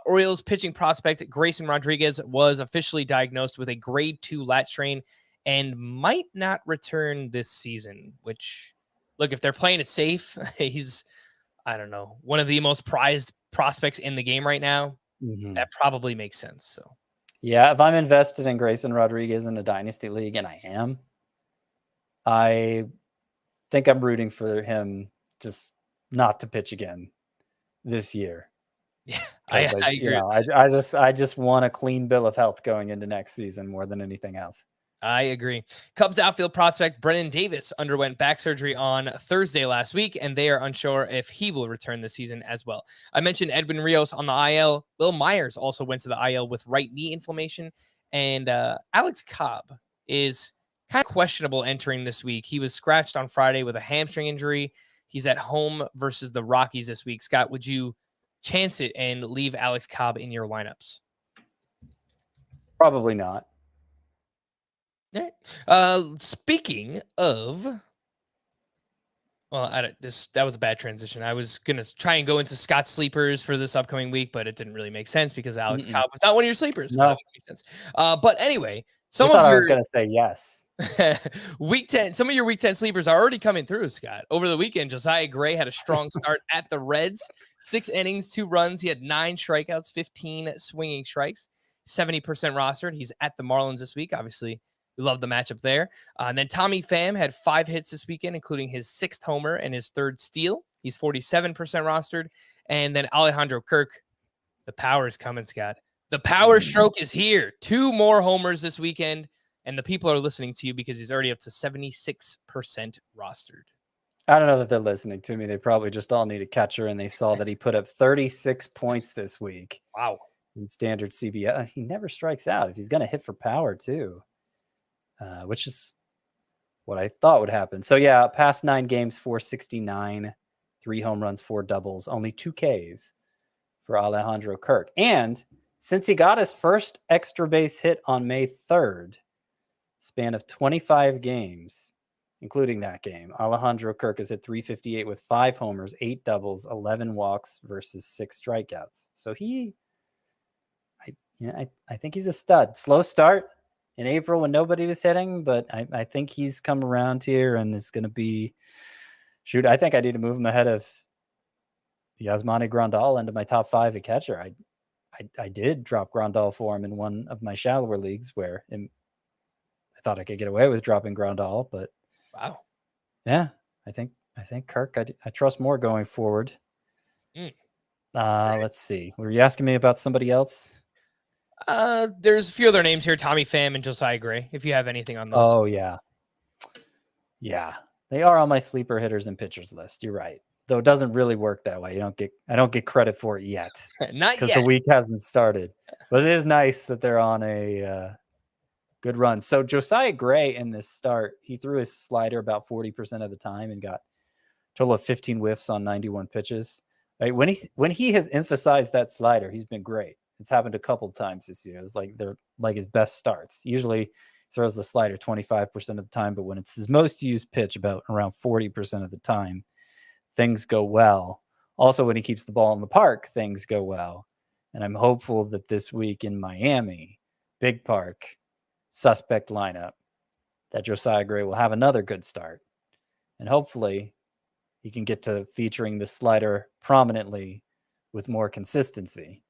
Orioles pitching prospect Grayson Rodriguez was officially diagnosed with a grade 2 lat strain and might not return this season, which, look, if they're playing it safe, he's, I don't know, one of the most prized prospects in the game right now. Mm-hmm. That probably makes sense. So, yeah, if I'm invested in Grayson Rodriguez in a dynasty league, and I think I'm rooting for him just not to pitch again this year. Yeah, I agree. I just want a clean bill of health going into next season more than anything else. I agree. Cubs outfield prospect Brennan Davis underwent back surgery on Thursday last week, and they are unsure if he will return this season as well. I mentioned Edwin Rios on the IL. Will Myers also went to the IL with right knee inflammation, and Alex Cobb is kind of questionable entering this week. He was scratched on Friday with a hamstring injury. He's at home versus the Rockies this week. Scott, would you chance it and leave Alex Cobb in your lineups? Probably not. Speaking of, well, that was a bad transition. I was gonna try and go into Scott's sleepers for this upcoming week, but it didn't really make sense because Alex Cobb was not one of your sleepers. No, makes sense. But anyway, I was gonna say yes. Week 10, some of your week 10 sleepers are already coming through, Scott. Over the weekend, Josiah Gray had a strong start at the Reds. 6 innings, 2 runs. He had 9 strikeouts, 15 swinging strikes, 70% rostered. He's at the Marlins this week. Obviously, we love the matchup there. And then Tommy Pham had 5 hits this weekend, including his 6th homer and his 3rd steal. He's 47% rostered. And then Alejandro Kirk, the power is coming, Scott. The power stroke is here. 2 more homers this weekend. And the people are listening to you because he's already up to 76% rostered. I don't know that they're listening to me. They probably just all need a catcher, and they saw that he put up 36 points this week. Wow. In standard CBS. He never strikes out if he's going to hit for power too, which is what I thought would happen. So, yeah, past 9 games, 469, 3 home runs, 4 doubles, only 2 Ks for Alejandro Kirk. And since he got his first extra base hit on May 3rd, span of 25 games, including that game. Alejandro Kirk has hit 358 with 5 homers, 8 doubles, 11 walks versus 6 strikeouts. So I think he's a stud. Slow start in April when nobody was hitting, but I think he's come around here and is going to be shoot. I think I need to move him ahead of Yasmani Grandal into my top 5 at catcher. I did drop Grandal for him in one of my shallower leagues where I thought I could get away with dropping Grandal, but wow. Yeah, I think Kirk, I trust more going forward. Let's see. Were you asking me about somebody else? There's a few other names here, Tommy Pham and Josiah Gray, if you have anything on those. Oh, yeah. Yeah. They are on my sleeper hitters and pitchers list. You're right. Though it doesn't really work that way. I don't get credit for it yet. Not because yet. the week hasn't started. But it is nice that they're on a good run. So Josiah Gray in this start, he threw his slider about 40% of the time and got a total of 15 whiffs on 91 pitches. Right? When he has emphasized that slider, he's been great. It's happened a couple times this year. It's like they're like his best starts. Usually he throws the slider 25% of the time, but when it's his most used pitch, about around 40% of the time, things go well. Also, when he keeps the ball in the park, things go well. And I'm hopeful that this week in Miami, Big Park, suspect lineup, that Josiah Gray will have another good start. And hopefully he can get to featuring the slider prominently with more consistency.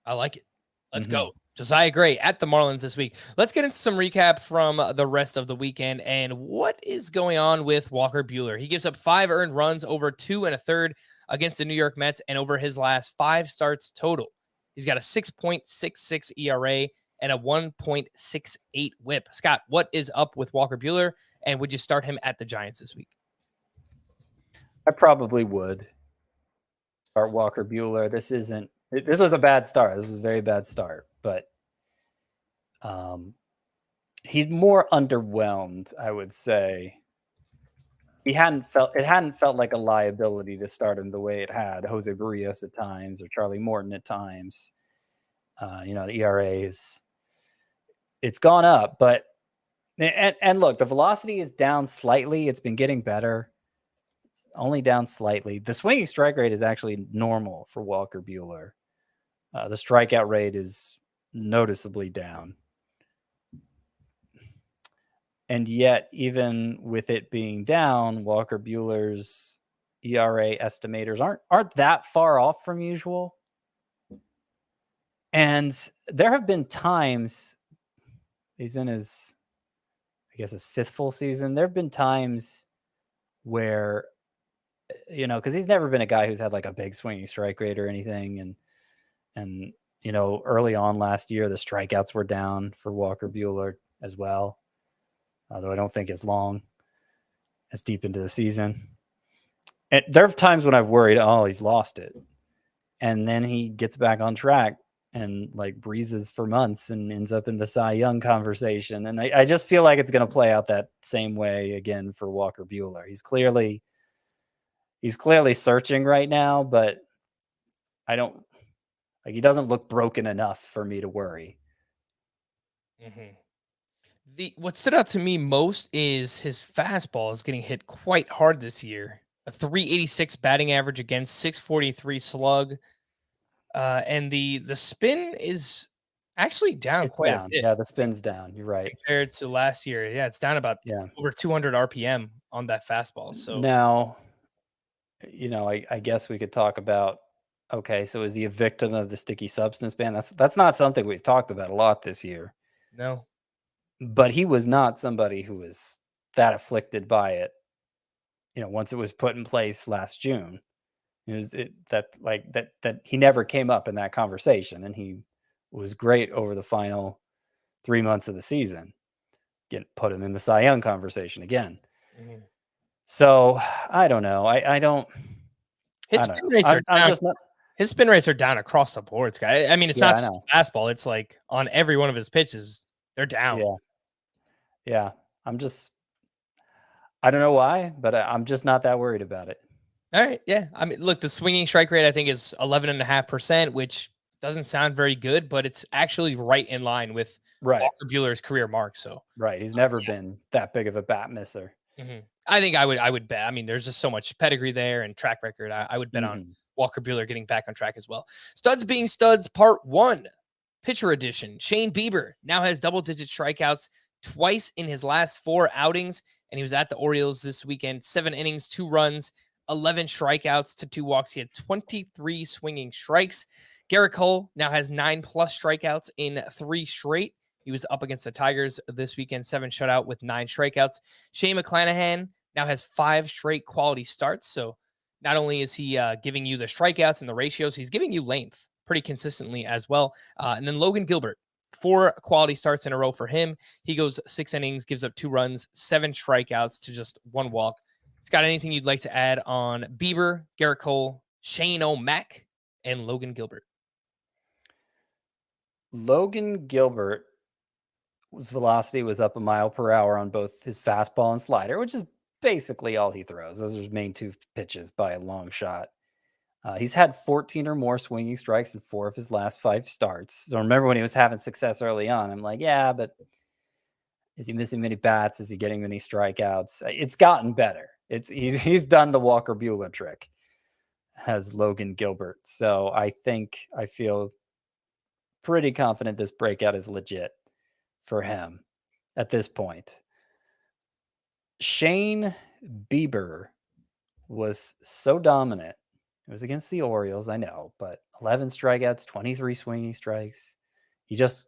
I like it. Let's go. Josiah Gray at the Marlins this week. Let's get into some recap from the rest of the weekend and what is going on with Walker Buehler. He gives up 5 earned runs over 2 1/3 against the New York Mets and over his last 5 starts total. He's got a 6.66 ERA and a 1.68 whip. Scott, what is up with Walker Buehler, and would you start him at the Giants this week? I probably would start Walker Buehler. This was a bad start. This was a very bad start, but he's more underwhelmed, I would say. It hadn't felt like a liability to start him the way it had Jose Berrios at times or Charlie Morton at times. The ERA it's gone up, but and look, the velocity is down slightly. It's been getting better. It's only down slightly. The swinging strike rate is actually normal for Walker Buehler. The strikeout rate is noticeably down. And yet, even with it being down, Walker Buehler's ERA estimators aren't that far off from usual. And there have been times, he's in his 5th full season. There have been times where, because he's never been a guy who's had like a big swinging strike rate or anything. And early on last year, the strikeouts were down for Walker Buehler as well. Although I don't think as long as deep into the season. And there are times when I've worried, he's lost it. And then he gets back on track and like breezes for months and ends up in the Cy Young conversation. And I just feel like it's going to play out that same way again for Walker Buehler. He's clearly searching right now, but he doesn't look broken enough for me to worry. What stood out to me most is his fastball is getting hit quite hard this year. A 386 batting average against 643 slug. And the spin is actually down a bit. Yeah, the spin's down. You're right. Compared to last year. Yeah, it's down about over 200 RPM on that fastball. So now, I guess we could talk about, okay, so is he a victim of the sticky substance ban? That's not something we've talked about a lot this year. No. But he was not somebody who was that afflicted by it, once it was put in place last June. That he never came up in that conversation, and he was great over the final 3 months of the season. Put him in the Cy Young conversation again. So I don't know. I don't. His spin rates are down. His spin rates are down across the board, guy. I mean, it's not just fastball. It's like on every one of his pitches, they're down. Yeah. I don't know why, but I'm just not that worried about it. All right. Yeah. I mean, look, the swinging strike rate, I think, is 11.5%, which doesn't sound very good, but it's actually right in line with Walker Buehler's career mark. So he's never been that big of a bat misser. I think I would bet. I mean, there's just so much pedigree there and track record. I would bet on Walker Buehler getting back on track as well. Studs being studs, part 1, pitcher edition. Shane Bieber now has double-digit strikeouts twice in his last 4 outings, and he was at the Orioles this weekend. 7 innings, 2 runs, 11 strikeouts to 2 walks. He had 23 swinging strikes. Garrett Cole now has 9+ strikeouts in 3 straight. He was up against the Tigers this weekend, 7 shutout with 9 strikeouts. Shane McClanahan now has 5 straight quality starts. So not only is he giving you the strikeouts and the ratios, he's giving you length pretty consistently as well. And then Logan Gilbert, 4 quality starts in a row for him. He goes 6 innings, gives up 2 runs, 7 strikeouts to just 1 walk. Scott, anything you'd like to add on Bieber, Garrett Cole, Shane O'Mac, and Logan Gilbert? Logan Gilbert, his velocity was up a mile per hour on both his fastball and slider, which is basically all he throws. Those are his main 2 pitches by a long shot. He's had 14 or more swinging strikes in 4 of his last 5 starts. So remember when he was having success early on, I'm like, yeah, but is he missing many bats? Is he getting many strikeouts? It's gotten better. He's done the Walker Buehler trick, has Logan Gilbert. So I feel pretty confident this breakout is legit for him at this point. Shane Bieber was so dominant. It was against the Orioles, I know, but 11 strikeouts, 23 swinging strikes. He just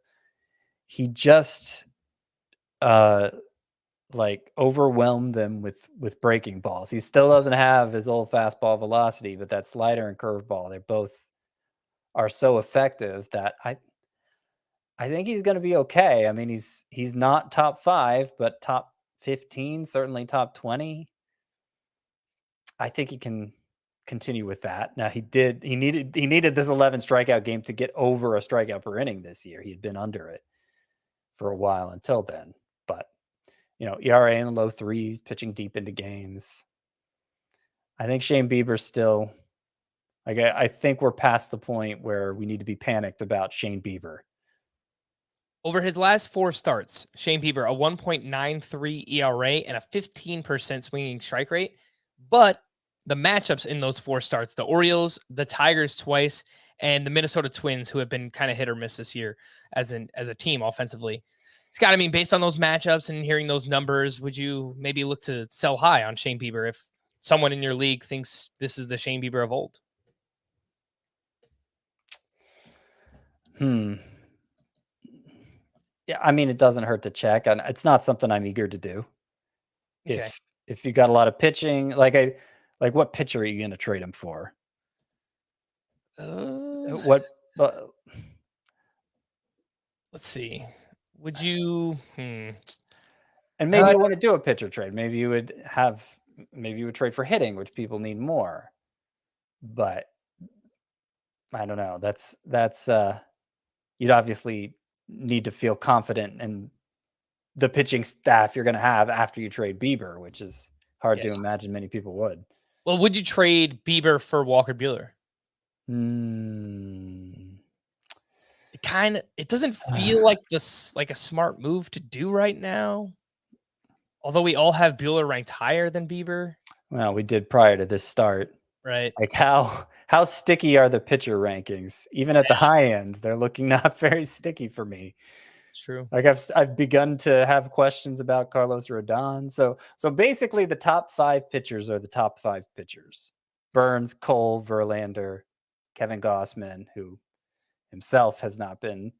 like overwhelmed them with breaking balls. He still doesn't have his old fastball velocity, but that slider and curveball, they both are so effective that I think he's going to be okay. I mean, he's not top 5, but top 15, certainly top 20. I think he can continue with that. Now he needed this 11 strikeout game to get over a strikeout per inning this year. He had been under it for a while until then, but ERA in the low 3s, pitching deep into games. I think Shane Bieber's still, like, I think we're past the point where we need to be panicked about Shane Bieber. Over his last 4 starts, Shane Bieber, a 1.93 ERA and a 15% swinging strike rate. But the matchups in those 4 starts, the Orioles, the Tigers twice, and the Minnesota Twins, who have been kind of hit or miss this year as a team offensively. Scott, I mean, based on those matchups and hearing those numbers, would you maybe look to sell high on Shane Bieber if someone in your league thinks this is the Shane Bieber of old? Yeah, I mean, it doesn't hurt to check. And it's not something I'm eager to do. Okay. If you got a lot of pitching, like what pitcher are you going to trade him for? Let's see. Would you? And maybe you want to do a pitcher trade. Maybe you would trade for hitting, which people need more. But I don't know. That's you'd obviously need to feel confident in the pitching staff you're going to have after you trade Bieber, which is hard to imagine many people would. Well, would you trade Bieber for Walker Buehler? It doesn't feel like this, like a smart move to do right now. Although we all have Buehler ranked higher than Bieber. Well, we did prior to this start. Right. Like how sticky are the pitcher rankings? Even at the high ends, they're looking not very sticky for me. It's true. Like I've begun to have questions about Carlos Rodon. So basically the top 5 pitchers are the top 5 pitchers. Burns, Cole, Verlander, Kevin Gausman, who himself has not been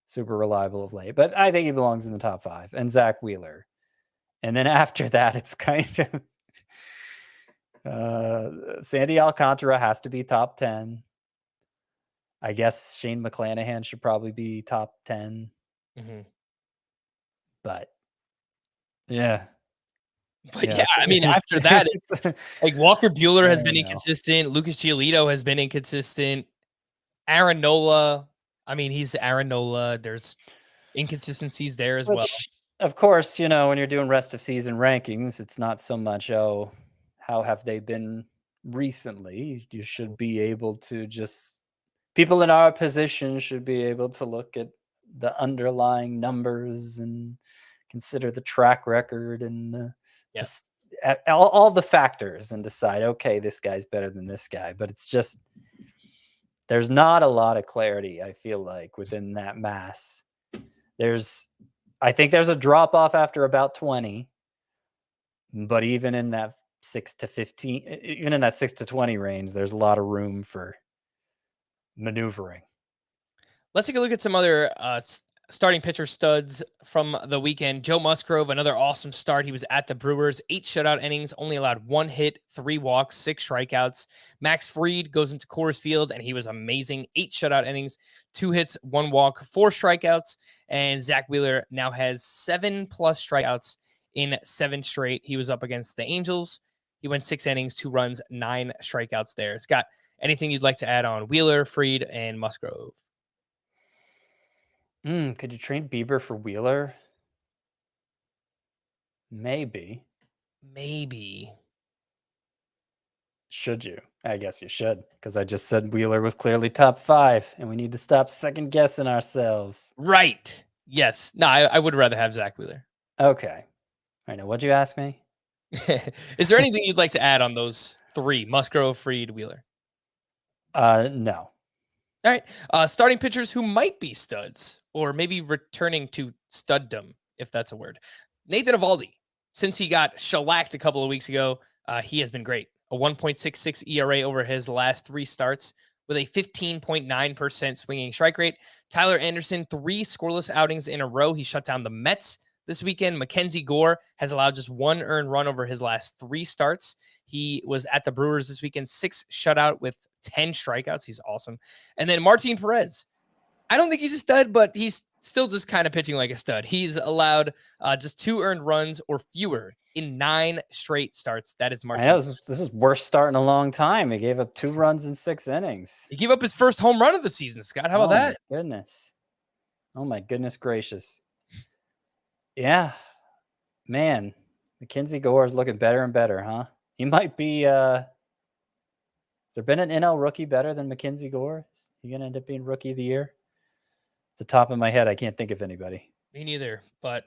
super reliable of late, but I think he belongs in the top 5, and Zach Wheeler. And then after that, it's kind of Sandy Alcantara has to be top 10. I guess Shane McClanahan should probably be top 10. But yeah. I mean, after that, it's like Walker Buehler has been inconsistent. Lucas Giolito has been inconsistent. Aaron Nola, I mean, he's Aaron Nola. There's inconsistencies there as well. Of course, when you're doing rest of season rankings, it's not so much, how have they been recently? You should be able to just people in our position should be able to look at the underlying numbers and consider the track record and all the factors and decide, okay, this guy's better than this guy. But it's just, there's not a lot of clarity, I feel like, within that mass. I think there's a drop off after about 20, but even in that 6 to 15, even in that 6 to 20 range, there's a lot of room for maneuvering. Let's take a look at some other starting pitcher studs from the weekend. Joe Musgrove, another awesome start. He was at the Brewers, 8 shutout innings, only allowed 1 hit, 3 walks, 6 strikeouts. Max Fried goes into Coors Field, and he was amazing. 8 shutout innings, 2 hits, 1 walk, 4 strikeouts. And Zach Wheeler now has 7+ strikeouts in 7 straight. He was up against the Angels. He went 6 innings, 2 runs, 9 strikeouts there. Scott, anything you'd like to add on Wheeler, Fried, and Musgrove? Could you trade Bieber for Wheeler? Maybe. Should you? I guess you should, because I just said Wheeler was clearly top 5, and we need to stop second guessing ourselves. Right. Yes. No, I would rather have Zach Wheeler. Okay. I know. What'd you ask me? Is there anything you'd like to add on those 3, Musgrove, Fried, Wheeler? No. All right. Starting pitchers who might be studs or maybe returning to studdom, if that's a word. Nathan Eovaldi, since he got shellacked a couple of weeks ago, he has been great. A 1.66 ERA over his last 3 starts with a 15.9% swinging strike rate. Tyler Anderson, 3 scoreless outings in a row. He shut down the Mets this weekend. Mackenzie Gore has allowed just 1 earned run over his last 3 starts. He was at the Brewers this weekend, 6 shutout with 10 strikeouts. He's awesome. And then Martin Perez. I don't think he's a stud, but he's still just kind of pitching like a stud. He's allowed just 2 earned runs or fewer in 9 straight starts. That is Martin. I know, this is worst start in a long time. He gave up 2 runs in 6 innings. He gave up his first home run of the season, Scott. How about that? My goodness. Oh, my goodness gracious. Yeah. Man, Mackenzie Gore is looking better and better, huh? He might be... has there been an NL rookie better than Mackenzie Gore? Is he going to end up being Rookie of the Year? At the top of my head, I can't think of anybody. Me neither, but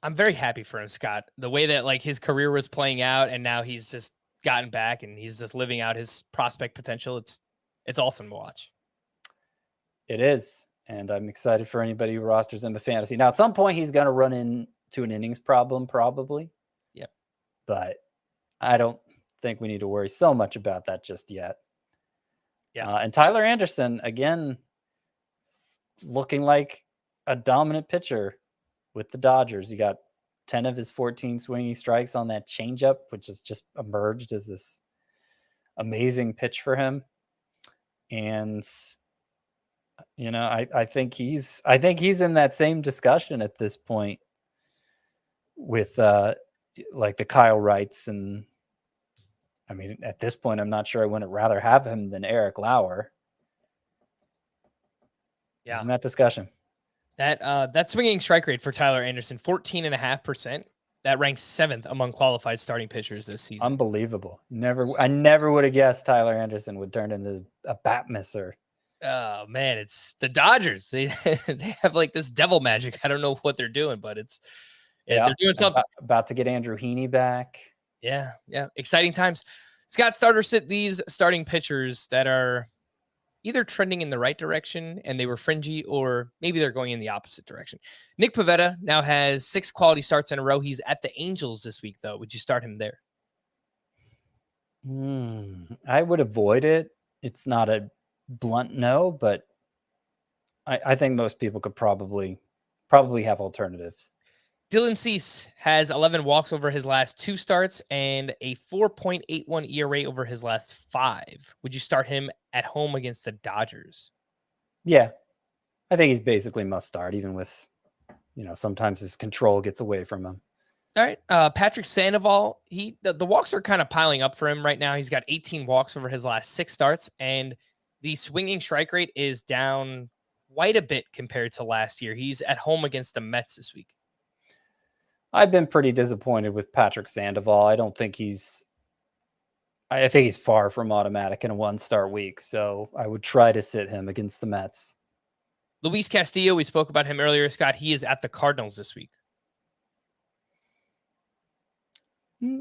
I'm very happy for him, Scott. The way that like his career was playing out, and now he's just gotten back and he's just living out his prospect potential. It's awesome to watch. It is, and I'm excited for anybody who rosters him in fantasy. Now, at some point, he's going to run into an innings problem, probably. Yep. But I don't think we need to worry so much about that just yet. Yeah. And Tyler Anderson, again, looking like a dominant pitcher with the Dodgers. He got 10 of his 14 swinging strikes on that changeup, which has just emerged as this amazing pitch for him. And you know, I think he's in that same discussion at this point with like the Kyle Wrights. And I mean, at this point, I'm not sure I wouldn't rather have him than Eric Lauer. Yeah. In that discussion. That swinging strike rate for Tyler Anderson, 14.5%. That ranks 7th among qualified starting pitchers this season. Unbelievable. I never would have guessed Tyler Anderson would turn into a bat misser. Oh man, it's the Dodgers. They have like this devil magic. I don't know what they're doing, but they're doing something. About to get Andrew Heaney back. Yeah. Exciting times. Scott, starter sit these starting pitchers that are either trending in the right direction and they were fringy, or maybe they're going in the opposite direction. Nick Pivetta now has 6 quality starts in a row. He's at the Angels this week, though. Would you start him there? I would avoid it. It's not a blunt no, but I think most people could probably have alternatives. Dylan Cease has 11 walks over his last 2 starts and a 4.81 ERA over his last 5. Would you start him at home against the Dodgers? Yeah. I think he's basically must start, even with, sometimes his control gets away from him. All right. Patrick Sandoval, the walks are kind of piling up for him right now. He's got 18 walks over his last 6 starts, and the swinging strike rate is down quite a bit compared to last year. He's at home against the Mets this week. I've been pretty disappointed with Patrick Sandoval. I don't think he's I think he's far from automatic in a 1-start week, so I would try to sit him against the Mets. Luis Castillo, we spoke about him earlier, Scott. He is at the Cardinals this week.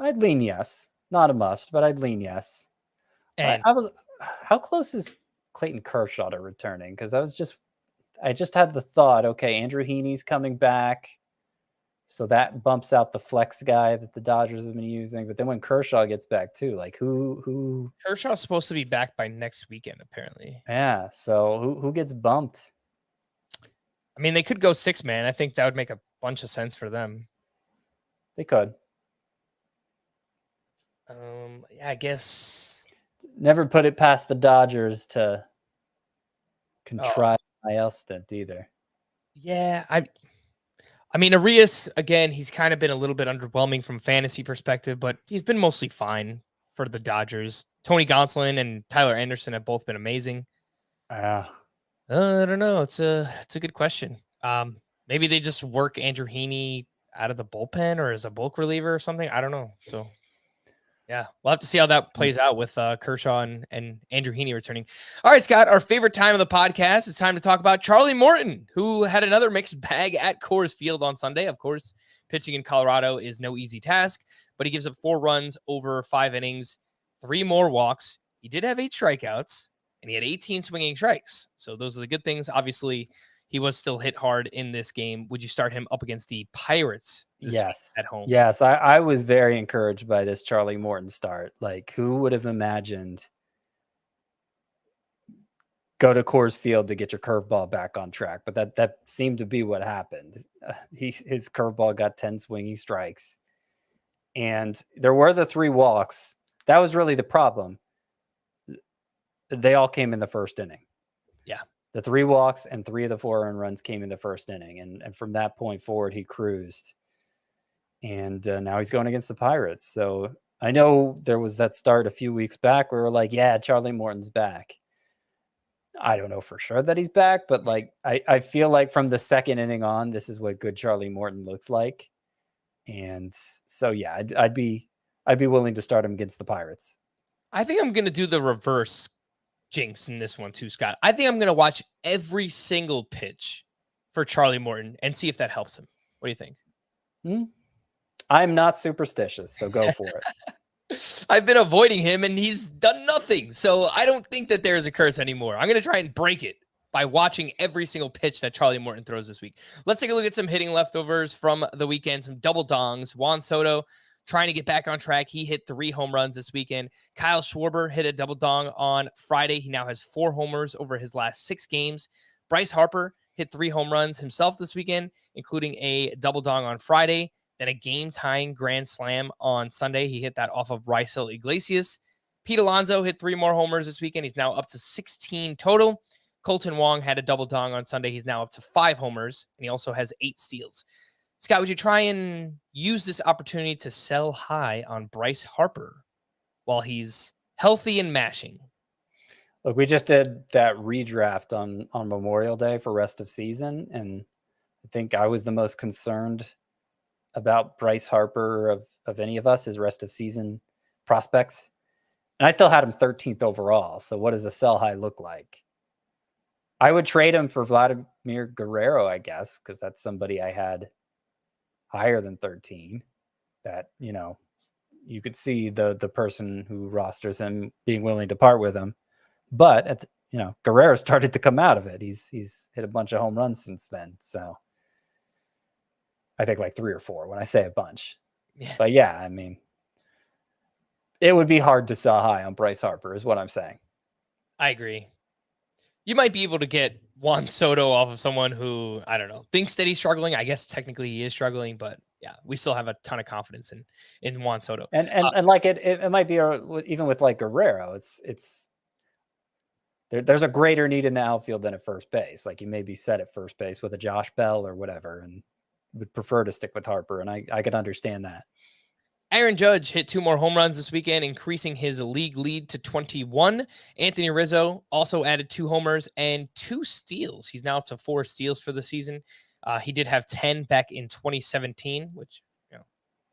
I'd lean yes. Not a must, but I'd lean yes. And How close is Clayton Kershaw to returning? Because I just had the thought, okay, Andrew Heaney's coming back, so that bumps out the flex guy that the Dodgers have been using. But then when Kershaw gets back too, like who? Kershaw's supposed to be back by next weekend, apparently. Yeah. So who gets bumped? I mean, they could go 6-man. I think that would make a bunch of sense for them. They could. Yeah, I guess. Never put it past the Dodgers to contrive my else stint either. Yeah, I mean, Arias, again, he's kind of been a little bit underwhelming from a fantasy perspective, but he's been mostly fine for the Dodgers. Tony Gonsolin and Tyler Anderson have both been amazing. Yeah. I don't know. It's a good question. Maybe they just work Andrew Heaney out of the bullpen or as a bulk reliever or something. I don't know. So, yeah, we'll have to see how that plays out with Kershaw and Andrew Heaney returning. All right, Scott, our favorite time of the podcast. It's time to talk about Charlie Morton, who had another mixed bag at Coors Field on Sunday. Of course, pitching in Colorado is no easy task, but he gives up 4 runs over 5 innings, 3 more walks. He did have 8 strikeouts, and he had 18 swinging strikes. So those are the good things. Obviously, he was still hit hard in this game. Would you start him up against the Pirates this week at home? Yes, I was very encouraged by this Charlie Morton start. Like, who would have imagined go to Coors Field to get your curveball back on track? But that seemed to be what happened. His curveball got 10 swinging strikes. And there were the 3 walks. That was really the problem. They all came in the first inning. Yeah. The 3 walks and 3 of the 4 earned runs came in the first inning. And from that point forward, he cruised. And now he's going against the Pirates. So I know there was that start a few weeks back where we were like, yeah, Charlie Morton's back. I don't know for sure that he's back, but like I feel like from the second inning on, this is what good Charlie Morton looks like. And so, yeah, I'd be willing to start him against the Pirates. I think I'm going to do the reverse jinx in this one too, Scott. I think I'm going to watch every single pitch for Charlie Morton and see if that helps him. What do you think? I'm not superstitious, so go for it. I've been avoiding him and he's done nothing. So I don't think that there's a curse anymore. I'm going to try and break it by watching every single pitch that Charlie Morton throws this week. Let's take a look at some hitting leftovers from the weekend, some double dongs. Juan Soto trying to get back on track. He hit 3 home runs this weekend. Kyle Schwarber hit a double dong on Friday. He now has 4 homers over his last 6 games. Bryce Harper hit 3 home runs himself this weekend, including a double dong on Friday, then a game-tying grand slam on Sunday. He hit that off of Raisel Iglesias. Pete Alonso hit 3 more homers this weekend. He's now up to 16 total. Colton Wong had a double dong on Sunday. He's now up to 5 homers, and he also has 8 steals. Scott, would you try and use this opportunity to sell high on Bryce Harper while he's healthy and mashing? Look, we just did that redraft on Memorial Day for rest of season, and I think I was the most concerned about Bryce Harper of any of us, his rest of season prospects. And I still had him 13th overall. So what does a sell high look like? I would trade him for Vladimir Guerrero, I guess, because that's somebody I had higher than 13 that, you could see the person who rosters him being willing to part with him. But, Guerrero started to come out of it. He's hit a bunch of home runs since then. So I think like 3 or 4 when I say a bunch. Yeah. But yeah, I mean, it would be hard to sell high on Bryce Harper is what I'm saying. I agree. You might be able to get Juan Soto off of someone who, I don't know, thinks that he's struggling. I guess technically he is struggling, but yeah, we still have a ton of confidence in Juan Soto. And like it might be even with like Guerrero, there's a greater need in the outfield than at first base. Like you may be set at first base with a Josh Bell or whatever, and would prefer to stick with Harper. And I could understand that. Aaron Judge hit 2 more home runs this weekend, increasing his league lead to 21. Anthony Rizzo also added 2 homers and 2 steals. He's now up to 4 steals for the season. He did have 10 back in 2017, which,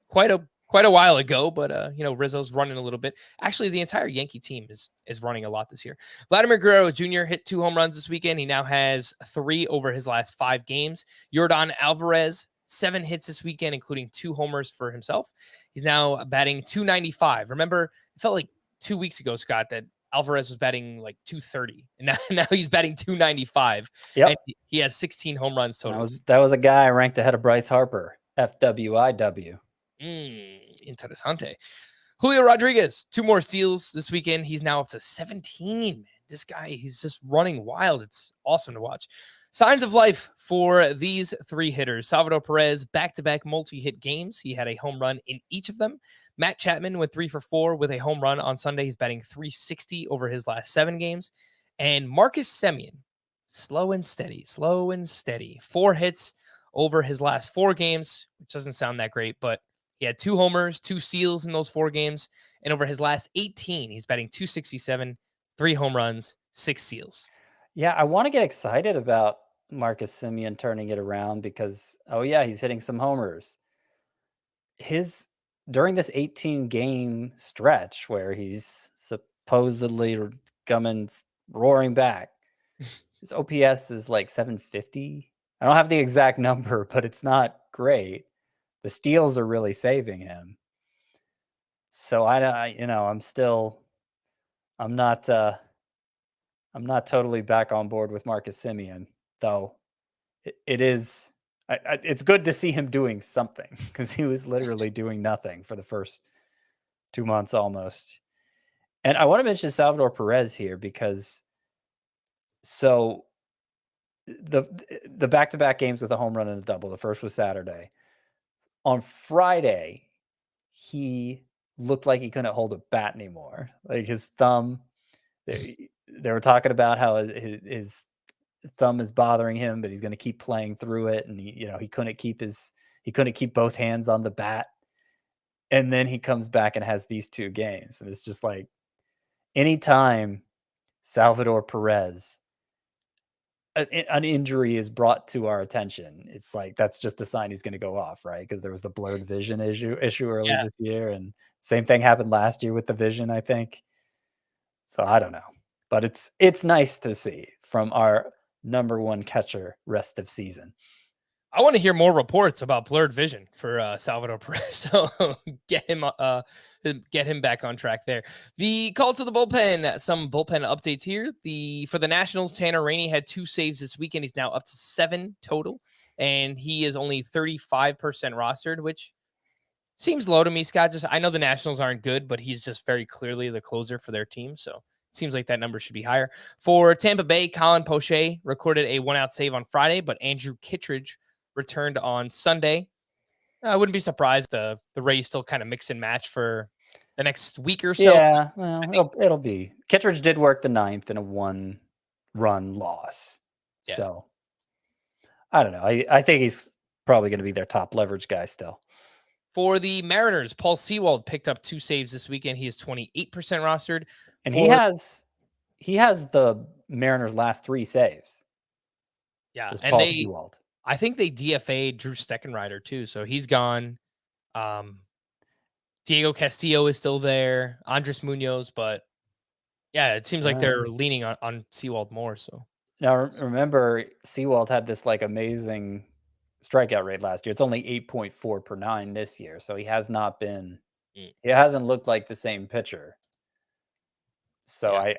quite quite a while ago, but Rizzo's running a little bit. Actually, the entire Yankee team is running a lot this year. Vladimir Guerrero Jr. hit 2 home runs this weekend. He now has 3 over his last 5 games. Yordan Alvarez, 7 hits this weekend, including 2 homers for himself. He's now batting .295. Remember, it felt like 2 weeks ago, Scott, that Alvarez was batting like .230, and now he's batting .295. Yep. And he has 16 home runs total. That was a guy ranked ahead of Bryce Harper. FWIW. Interesante. Julio Rodriguez, 2 more steals this weekend. He's now up to 17. Man, this guy, he's just running wild. It's awesome to watch. Signs of life for these 3 hitters. Salvador Perez, back-to-back multi-hit games. He had a home run in each of them. Matt Chapman went 3 for 4 with a home run on Sunday. He's batting .360 over his last 7 games. And Marcus Semien, slow and steady. 4 hits over his last 4 games, which doesn't sound that great, but he had 2 homers, 2 steals in those 4 games. And over his last 18, he's batting .267, 3 home runs, 6 steals. Yeah, I want to get excited about Marcus Semien turning it around because, he's hitting some homers. During this 18-game stretch where he's supposedly coming roaring back, his OPS is like 750. I don't have the exact number, but it's not great. The steals are really saving him. So I'm not totally back on board with Marcus Semien, though. It's good to see him doing something because he was literally doing nothing for the first 2 months almost. And I want to mention Salvador Perez here because the back-to-back games with a home run and a double. The first was Saturday. On Friday, he looked like he couldn't hold a bat anymore. Like his thumb, they were talking about how his thumb is bothering him, but he's going to keep playing through it. And he couldn't keep both hands on the bat. And then he comes back and has these 2 games. And it's just like anytime Salvador Perez, an injury is brought to our attention, it's like that's just a sign he's going to go off, right? Because there was the blurred vision issue early this year, and same thing happened last year with the vision, I think. So I don't know, but it's nice to see from our number 1 catcher rest of season. I want to hear more reports about blurred vision for Salvador Perez. So get him back on track there. The call to the bullpen, some bullpen updates here. For the Nationals, Tanner Rainey had 2 saves this weekend. He's now up to 7 total, and he is only 35% rostered, which seems low to me, Scott. I know the Nationals aren't good, but he's just very clearly the closer for their team. So it seems like that number should be higher. For Tampa Bay, Colin Poche recorded a 1-out save on Friday, but Andrew Kittredge returned on Sunday. I wouldn't be surprised the Rays still kind of mix and match for the next week or so. Yeah, well, it'll be. Kittredge did work the 9th in a 1-run loss. Yeah. So I don't know. I think he's probably going to be their top leverage guy still. For the Mariners, Paul Sewald picked up 2 saves this weekend. He is 28% rostered. And he has the Mariners' last 3 saves. Yeah, and Paul Sewald. I think they DFA'd Drew Steckenrider too, so he's gone. Diego Castillo is still there, Andres Munoz, but yeah, it seems like they're leaning on Sewald more. So now remember, Sewald had this like amazing strikeout rate last year. It's only 8.4 per 9 this year, so he has not been. It hasn't looked like the same pitcher. So yeah.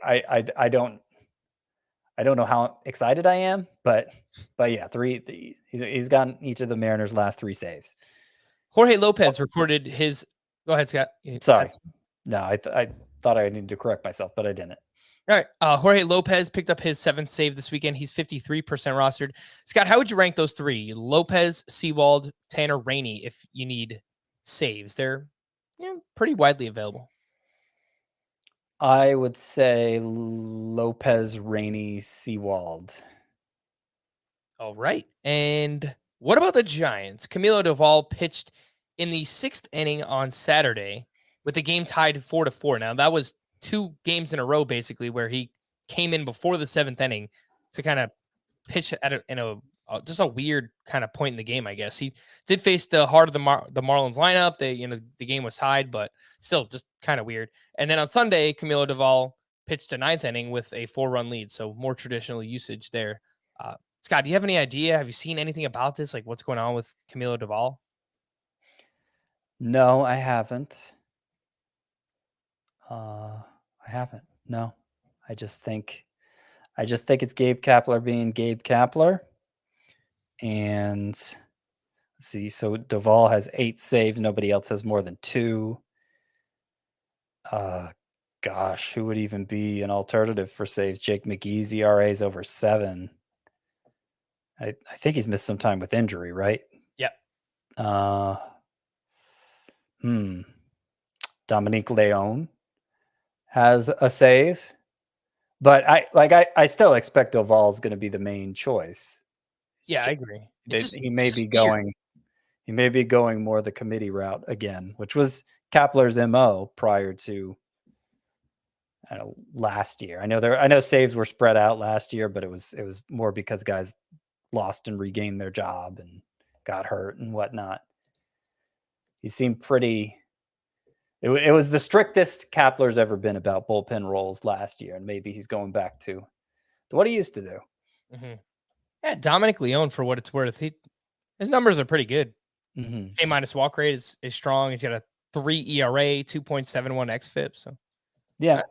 I don't know how excited I am, but yeah, he's gotten each of the Mariners' last 3 saves. Jorge Lopez recorded his. Go ahead, Scott. Sorry. No, I thought I needed to correct myself, but I didn't. All right. Jorge Lopez picked up his 7th save this weekend. He's 53% rostered. Scott, how would you rank those 3? Lopez, Sewald, Tanner Rainey, if you need saves. They're pretty widely available. I would say Lopez, Rainey, Sewald. All right. And what about the Giants? Camilo Doval pitched in the 6th inning on Saturday with the game tied 4-4. Now, that was 2 games in a row, basically, where he came in before the 7th inning to kind of pitch in a just a weird kind of point in the game, I guess. He did face the heart of the Marlins lineup. The game was tied, but still just kind of weird. And then on Sunday, Camilo Doval pitched a 9th inning with a 4-run lead. So more traditional usage there. Scott, do you have any idea? Have you seen anything about this? Like what's going on with Camilo Doval? No, I haven't. I haven't. No, I just think it's Gabe Kapler being Gabe Kapler. And let's see, so Doval has 8 saves. Nobody else has more than 2. Gosh, who would even be an alternative for saves? Jake McGee's ERA is over 7. I think he's missed some time with injury, right? Yep. Dominique Leone has a save, but I still expect Doval's going to be the main choice. Yeah, I agree. He may be going more the committee route again, which was Kapler's MO prior to last year. I know saves were spread out last year, but it was more because guys lost and regained their job and got hurt and whatnot. He seemed pretty. It was the strictest Kapler's ever been about bullpen roles last year, and maybe he's going back to what he used to do. Mm-hmm. Yeah, Dominic Leone, for what it's worth, his numbers are pretty good. Mm-hmm. A- walk rate is strong. He's got a 3 ERA, 2.71 xFIP. So yeah,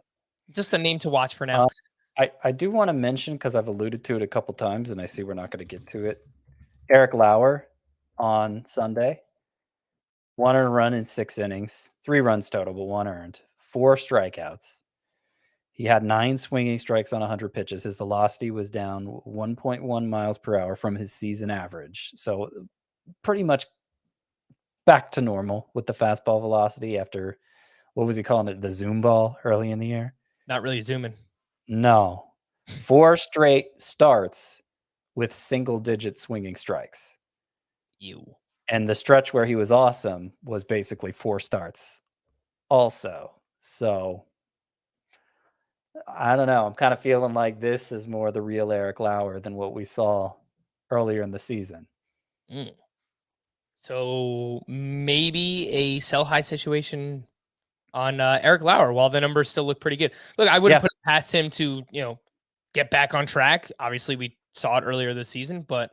just a name to watch for now. I do want to mention, because I've alluded to it a couple times, and I see we're not going to get to it. Eric Lauer on Sunday. 1 earned run in 6 innings, 3 runs total, but 1 earned, 4 strikeouts. He had 9 swinging strikes on 100 pitches. His velocity was down 1.1 miles per hour from his season average. So pretty much back to normal with the fastball velocity after, what was he calling it, the zoom ball early in the year? Not really zooming. No. 4 straight starts with single-digit swinging strikes. You. And the stretch where he was awesome was basically 4 starts also. So I don't know. I'm kind of feeling like this is more the real Eric Lauer than what we saw earlier in the season. So maybe a sell high situation on Eric Lauer while the numbers still look pretty good. Look, I wouldn't put it past him to, get back on track. Obviously, we saw it earlier this season, but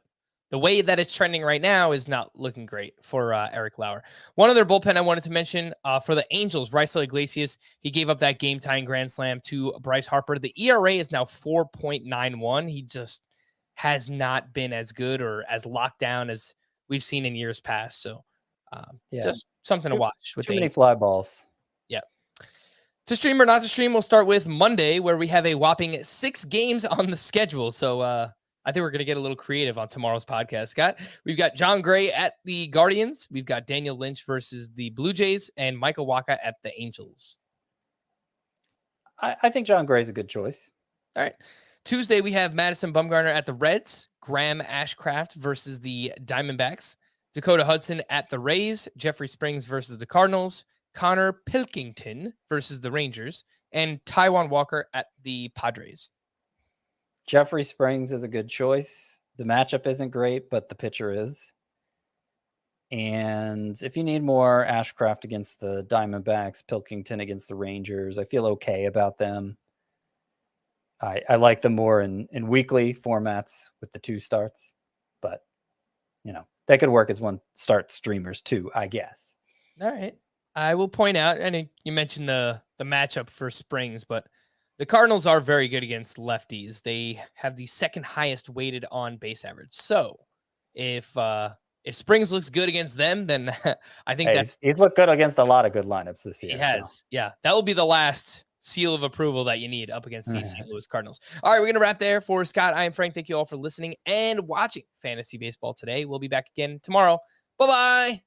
the way that it's trending right now is not looking great for Eric Lauer. One other bullpen I wanted to mention for the Angels, Raisel Iglesias, he gave up that game-tying grand slam to Bryce Harper. The ERA is now 4.91. He just has not been as good or as locked down as we've seen in years past. So just something to watch. With too many fly balls. Yeah. To stream or not to stream, we'll start with Monday, where we have a whopping 6 games on the schedule. So I think we're going to get a little creative on tomorrow's podcast, Scott. We've got John Gray at the Guardians. We've got Daniel Lynch versus the Blue Jays and Michael Wacha at the Angels. I think John Gray's a good choice. All right. Tuesday, we have Madison Bumgarner at the Reds, Graham Ashcraft versus the Diamondbacks, Dakota Hudson at the Rays, Jeffrey Springs versus the Cardinals, Connor Pilkington versus the Rangers, and Taijuan Walker at the Padres. Jeffrey Springs is a good choice. The matchup isn't great, but the pitcher is. And if you need more, Ashcraft against the Diamondbacks, Pilkington against the Rangers, I feel okay about them. I like them more in weekly formats with the 2 starts, but they could work as 1 start streamers too, I guess. All right. I will point out, and you mentioned the matchup for Springs, but the Cardinals are very good against lefties. They have the 2nd highest weighted on base average. So if Springs looks good against them, then I think he's looked good against a lot of good lineups this year. He has. So. Yeah. That will be the last seal of approval that you need up against the St. Louis Cardinals. All right, we're going to wrap there. For Scott, I am Frank. Thank you all for listening and watching Fantasy Baseball today. We'll be back again tomorrow. Bye-bye.